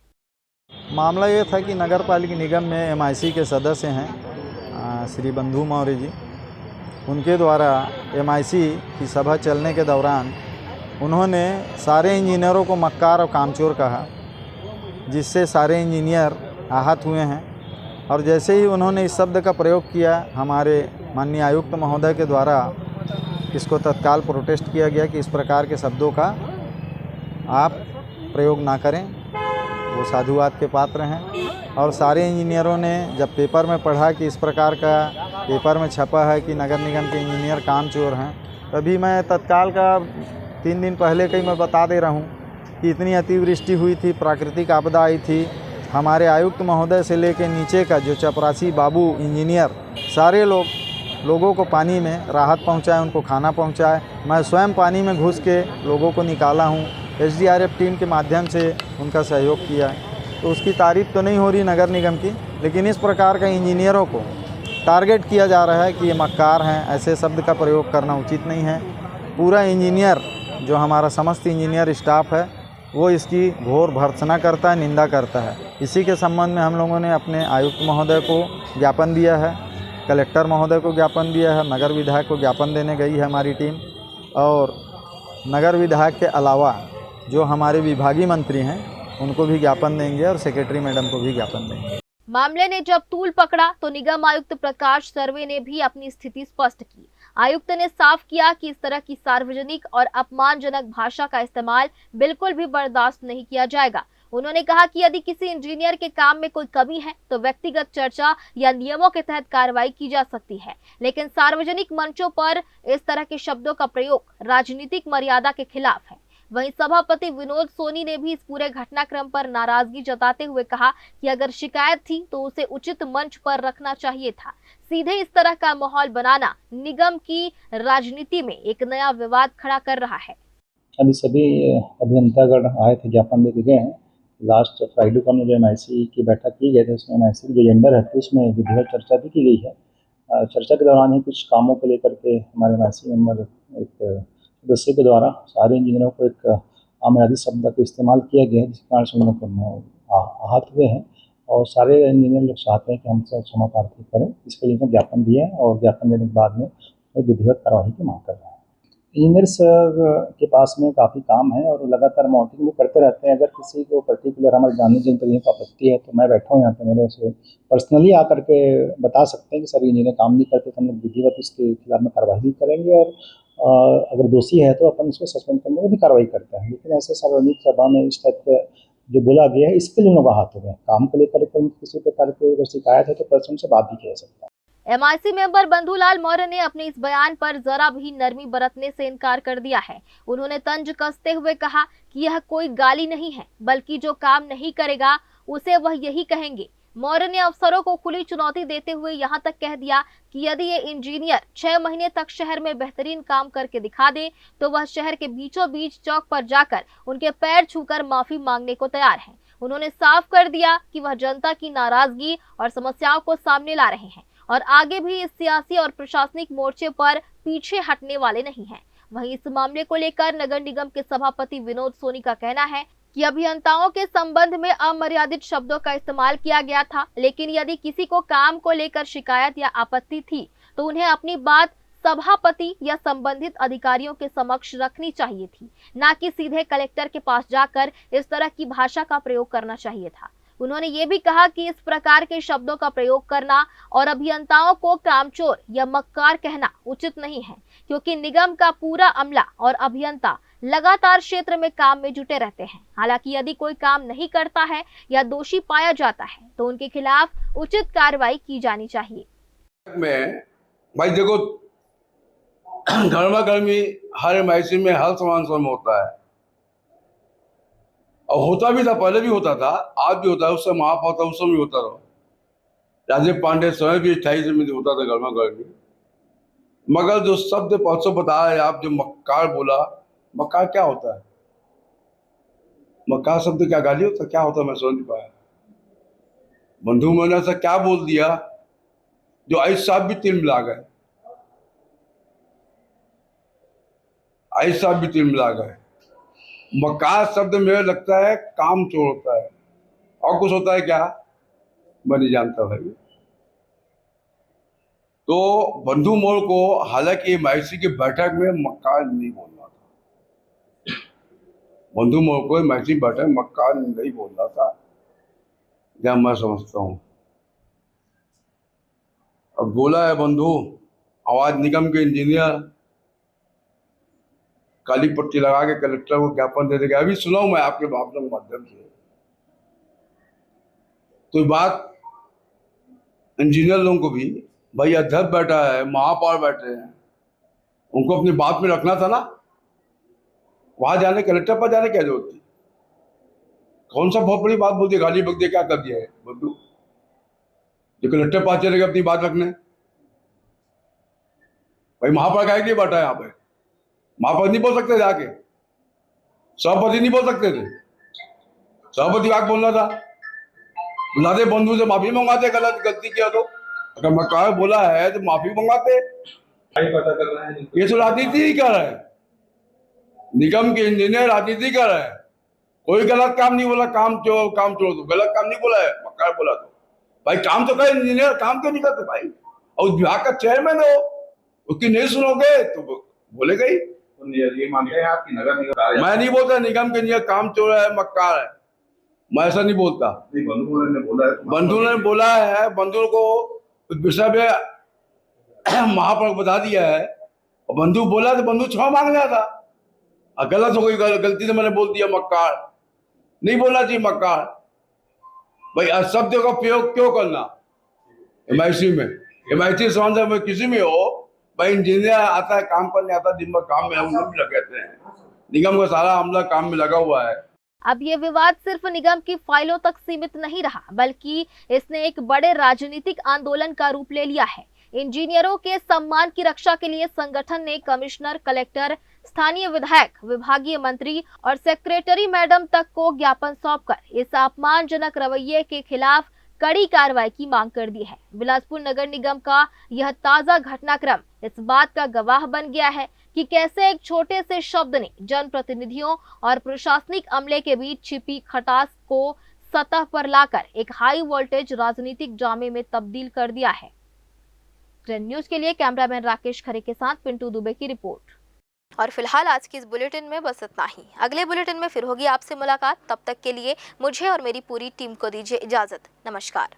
मामला ये था कि नगर पालिका निगम में एमआईसी के सदस्य हैं श्री बंधु मौर्य जी, उनके द्वारा एमआईसी की सभा चलने के दौरान उन्होंने सारे इंजीनियरों को मक्कार और कामचोर कहा, जिससे सारे इंजीनियर आहत हुए हैं। और जैसे ही उन्होंने इस शब्द का प्रयोग किया, हमारे माननीय आयुक्त महोदय के द्वारा इसको तत्काल प्रोटेस्ट किया गया कि इस प्रकार के शब्दों का आप प्रयोग ना करें, वो साधुवाद के पात्र हैं। और सारे इंजीनियरों ने जब पेपर में पढ़ा कि इस प्रकार का पेपर में छपा है कि नगर निगम के इंजीनियर कामचोर हैं, तभी मैं तत्काल का 3 दिन पहले कहीं मैं बता दे रहा हूँ कि इतनी अतिवृष्टि हुई थी, प्राकृतिक आपदा आई थी, हमारे आयुक्त महोदय से लेकर नीचे का जो चपरासी बाबू इंजीनियर, सारे लोगों को पानी में राहत पहुँचाए, उनको खाना पहुँचाए। मैं स्वयं पानी में घुस के लोगों को निकाला हूँ, एसडीआरएफ टीम के माध्यम से उनका सहयोग किया। तो उसकी तारीफ तो नहीं हो रही नगर निगम की, लेकिन इस प्रकार का इंजीनियरों को टारगेट किया जा रहा है कि ये मक्कार हैं, ऐसे शब्द का प्रयोग करना उचित नहीं है। पूरा इंजीनियर जो हमारा समस्त इंजीनियर स्टाफ है वो इसकी घोर भर्त्सना करता है, निंदा करता है। इसी के संबंध में हम लोगों ने अपने आयुक्त महोदय को ज्ञापन दिया है, कलेक्टर महोदय को ज्ञापन दिया है, नगर विधायक को ज्ञापन देने गई है हमारी टीम। और नगर विधायक के अलावा जो हमारे विभागीय मंत्री हैं उनको भी ज्ञापन देंगे और सेक्रेटरी मैडम को भी ज्ञापन देंगे। मामले ने जब तूल पकड़ा तो निगम आयुक्त प्रकाश सर्वे ने भी अपनी स्थिति स्पष्ट की। आयुक्त ने साफ किया कि इस तरह की सार्वजनिक और अपमानजनक भाषा का इस्तेमाल बिल्कुल भी बर्दाश्त नहीं किया जाएगा। उन्होंने कहा कि यदि किसी इंजीनियर के काम में कोई कमी है तो व्यक्तिगत चर्चा या नियमों के तहत कार्रवाई की जा सकती है, लेकिन सार्वजनिक मंचों पर इस तरह के शब्दों का प्रयोग राजनीतिक मर्यादा के खिलाफ है। वहीं सभापति विनोद सोनी ने भी इस पूरे घटनाक्रम पर नाराजगी जताते हुए कहा कि अगर शिकायत थी तो उसे उचित मंच पर रखना चाहिए था। सीधे इस तरह का माहौल बनाना निगम की राजनीति में एक नया विवाद खड़ा कर रहा है। अभी सभी अभियंतागण आए थे, ज्ञापन देके गए हैं। लास्ट फ्राइडे को हमने जो एमआईसी की बैठक की गई थी उसमें एमआईसी की जो एजेंडा रहती है उसमें विधिवत चर्चा भी की गई है। चर्चा के दौरान ही कुछ कामों को लेकर के हमारे एमआईसी मेंबर एक सदस्य के द्वारा सारे इंजीनियरों को एक अमर्यादित शब्द का इस्तेमाल किया गया है, जिसके कारण से उन लोग आहत हुए हैं। और सारे इंजीनियर लोग चाहते हैं कि हमसे क्षमा प्रार्थना करें, इसके लिए ज्ञापन दिया है और ज्ञापन देने के बाद में विधिवत कार्रवाई की मांग कर रहे हैं। इंजीनियर्स के पास में काफ़ी काम है और लगातार मॉनिटरिंग भी करते रहते हैं। अगर किसी को पर्टिकुलर हमारे जानने जनप्रतिनिधियों को आपत्ति है तो मैं बैठा हूँ यहाँ पे, मेरे से पर्सनली आकर के बता सकते हैं कि सभी इंजीनियर काम नहीं करते, तो हम लोग विधिवत इसके खिलाफ में कार्रवाई भी करेंगे और अगर दोषी है तो अपन उसको सस्पेंड करने में भी कार्रवाई करते हैं। लेकिन ऐसे सार्वजनिक सभा में इस टाइप का जो बोला गया है इसके लिए लोग आहत हो गए। काम को लेकर किसी प्रकार की अगर शिकायत है तो पर्सन से बात भी किया सकता है। एमआईसी मेंबर बंधुलाल मौर्य ने अपने इस बयान पर जरा भी नरमी बरतने से इनकार कर दिया है। उन्होंने तंज कसते हुए कहा कि यह कोई गाली नहीं है, बल्कि जो काम नहीं करेगा उसे वह यही कहेंगे। मौर्य ने अफसरों को खुली चुनौती देते हुए यहां तक कह दिया कि यदि ये इंजीनियर 6 महीने तक शहर में बेहतरीन काम करके दिखा दे तो वह शहर के बीचों बीच चौक पर जाकर उनके पैर छूकर माफी मांगने को तैयार हैं। उन्होंने साफ कर दिया कि वह जनता की नाराजगी और समस्याओं को सामने ला रहे हैं और आगे भी इस सियासी और प्रशासनिक मोर्चे पर पीछे हटने वाले नहीं हैं। वहीं इस मामले को लेकर नगर निगम के सभापति विनोद सोनी का कहना है कि अभियंताओं के संबंध में अमर्यादित शब्दों का इस्तेमाल किया गया था, लेकिन यदि किसी को काम को लेकर शिकायत या आपत्ति थी तो उन्हें अपनी बात सभापति या संबंधित अधिकारियों के समक्ष रखनी चाहिए थी, न कि सीधे कलेक्टर के पास जाकर इस तरह की भाषा का प्रयोग करना चाहिए था। उन्होंने ये भी कहा कि इस प्रकार के शब्दों का प्रयोग करना और अभियंताओं को कामचोर या मक्कार कहना उचित नहीं है, क्योंकि निगम का पूरा अमला और अभियंता लगातार क्षेत्र में काम में जुटे रहते हैं। हालांकि यदि कोई काम नहीं करता है या दोषी पाया जाता है तो उनके खिलाफ उचित कार्रवाई की जानी चाहिए। भाई देखो, गर्मा गर्मी हर एमआईसी में हर समान समय होता है, और होता भी था, पहले भी होता था, आज भी होता है, उससे महापौर था, उस समय भी होता रहा। राजीव पांडे समय भी 28 में होता था गर्मा गर्मी। मगर जो शब्द परसों बताया आप, जो मक्कार बोला, मक्कार क्या होता है? मक्कार शब्द क्या गाली होता, क्या होता, मैं समझ नहीं पाया। बंधु मैंने ऐसा क्या बोल दिया जो आई साहब भी तिल मिला गए, आई साहब भी तिल मिला गए। मक्कार शब्द मुझे लगता है काम चोर होता है, और कुछ होता है क्या मैं नहीं जानता भाई। तो बंधु मोड़ को हालांकि एमआईसी की बैठक में मक्कार नहीं बोलना था, बंधु मोड़ को एमआईसी बैठक में मक्कार नहीं बोलना था, जहाँ मैं समझता हूँ। अब बोला है बंधु, आवाज निगम के इंजीनियर काली पट्टी लगा के कलेक्टर को ज्ञापन दे देगा। अभी सुनाऊं मैं आपके भाषण के माध्यम से। तो बात इंजीनियर लोगों को भी, भाई अध्यक्ष बैठा है, महापौर बैठे हैं, उनको अपनी बात में रखना था ना। वहां जाने, कलेक्टर पर जाने क्या जरूरत थी? कौन सा बहुत बड़ी बात बोलती, गाली बक दे, क्या कर दिया है बंधु? जो कलेक्टर पास चलेगा अपनी बात रखने, भाई महापौर का लिए बैठा है यहाँ पे, महापौर नहीं बोल सकते जाके, सभापति नहीं बोल सकते थे, सभापति आग बोलना था, बुलाते बंधु से माफी मंगाते, गलती किया तो। अगर मक्कार बोला है तो माफी मंगाते। पता कर रहा है, ये तो राजनीति ही कर रहा है, निगम के इंजीनियर राजनीति कर रहे हैं। कोई गलत काम नहीं बोला, काम चोर तो गलत काम नहीं बोला है, मक्कार बोला तो भाई काम तो करे इंजीनियर, काम क्यों नहीं करते भाई? और उस विभाग का चेयरमैन हो, उसकी नहीं सुनोगे तो बोलेगा ही। ये मानते हैं आपकी नगर निगम? मैं नहीं बोलता निगम के इंजीनियर काम चोर है, मक्कार है, मैं ऐसा नहीं बोलता। बंधु ने बोला है, बंधु को विषय में महापौर बता दिया है, और बंधु बोला तो बंधु क्षमा मांग लिया था। गलत हो गई, गलती से मैंने बोल दिया मक्कार, नहीं बोलना चाहिए मक्कार। भाई शब्द का प्रयोग क्यों करना एमआईसी में? एमआईसी संबंध में किसी में हो, भाई इंजीनियर आता है, काम करने आता है, दिन भर काम में हम भी लगे रहते हैं, निगम का सारा अमला काम में लगा हुआ है। अब ये विवाद सिर्फ निगम की फाइलों तक सीमित नहीं रहा, बल्कि इसने एक बड़े राजनीतिक आंदोलन का रूप ले लिया है। इंजीनियरों के सम्मान की रक्षा के लिए संगठन ने कमिश्नर, कलेक्टर, स्थानीय विधायक, विभागीय मंत्री और सेक्रेटरी मैडम तक को ज्ञापन सौंपकर इस अपमानजनक रवैये के खिलाफ कड़ी कार्रवाई की मांग कर दी है। बिलासपुर नगर निगम का यह ताजा घटनाक्रम इस बात का गवाह बन गया है कि कैसे एक छोटे से शब्द ने जनप्रतिनिधियों और प्रशासनिक अमले के बीच छिपी खटास को सतह पर लाकर एक हाई वोल्टेज राजनीतिक ड्रामे में तब्दील कर दिया है। ग्रैंड न्यूज के लिए कैमरामैन राकेश खरे के साथ पिंटू दुबे की रिपोर्ट। और फिलहाल आज की इस बुलेटिन में बस इतना ही। अगले बुलेटिन में फिर होगी आपसे मुलाकात। तब तक के लिए मुझे और मेरी पूरी टीम को दीजिए इजाजत। नमस्कार।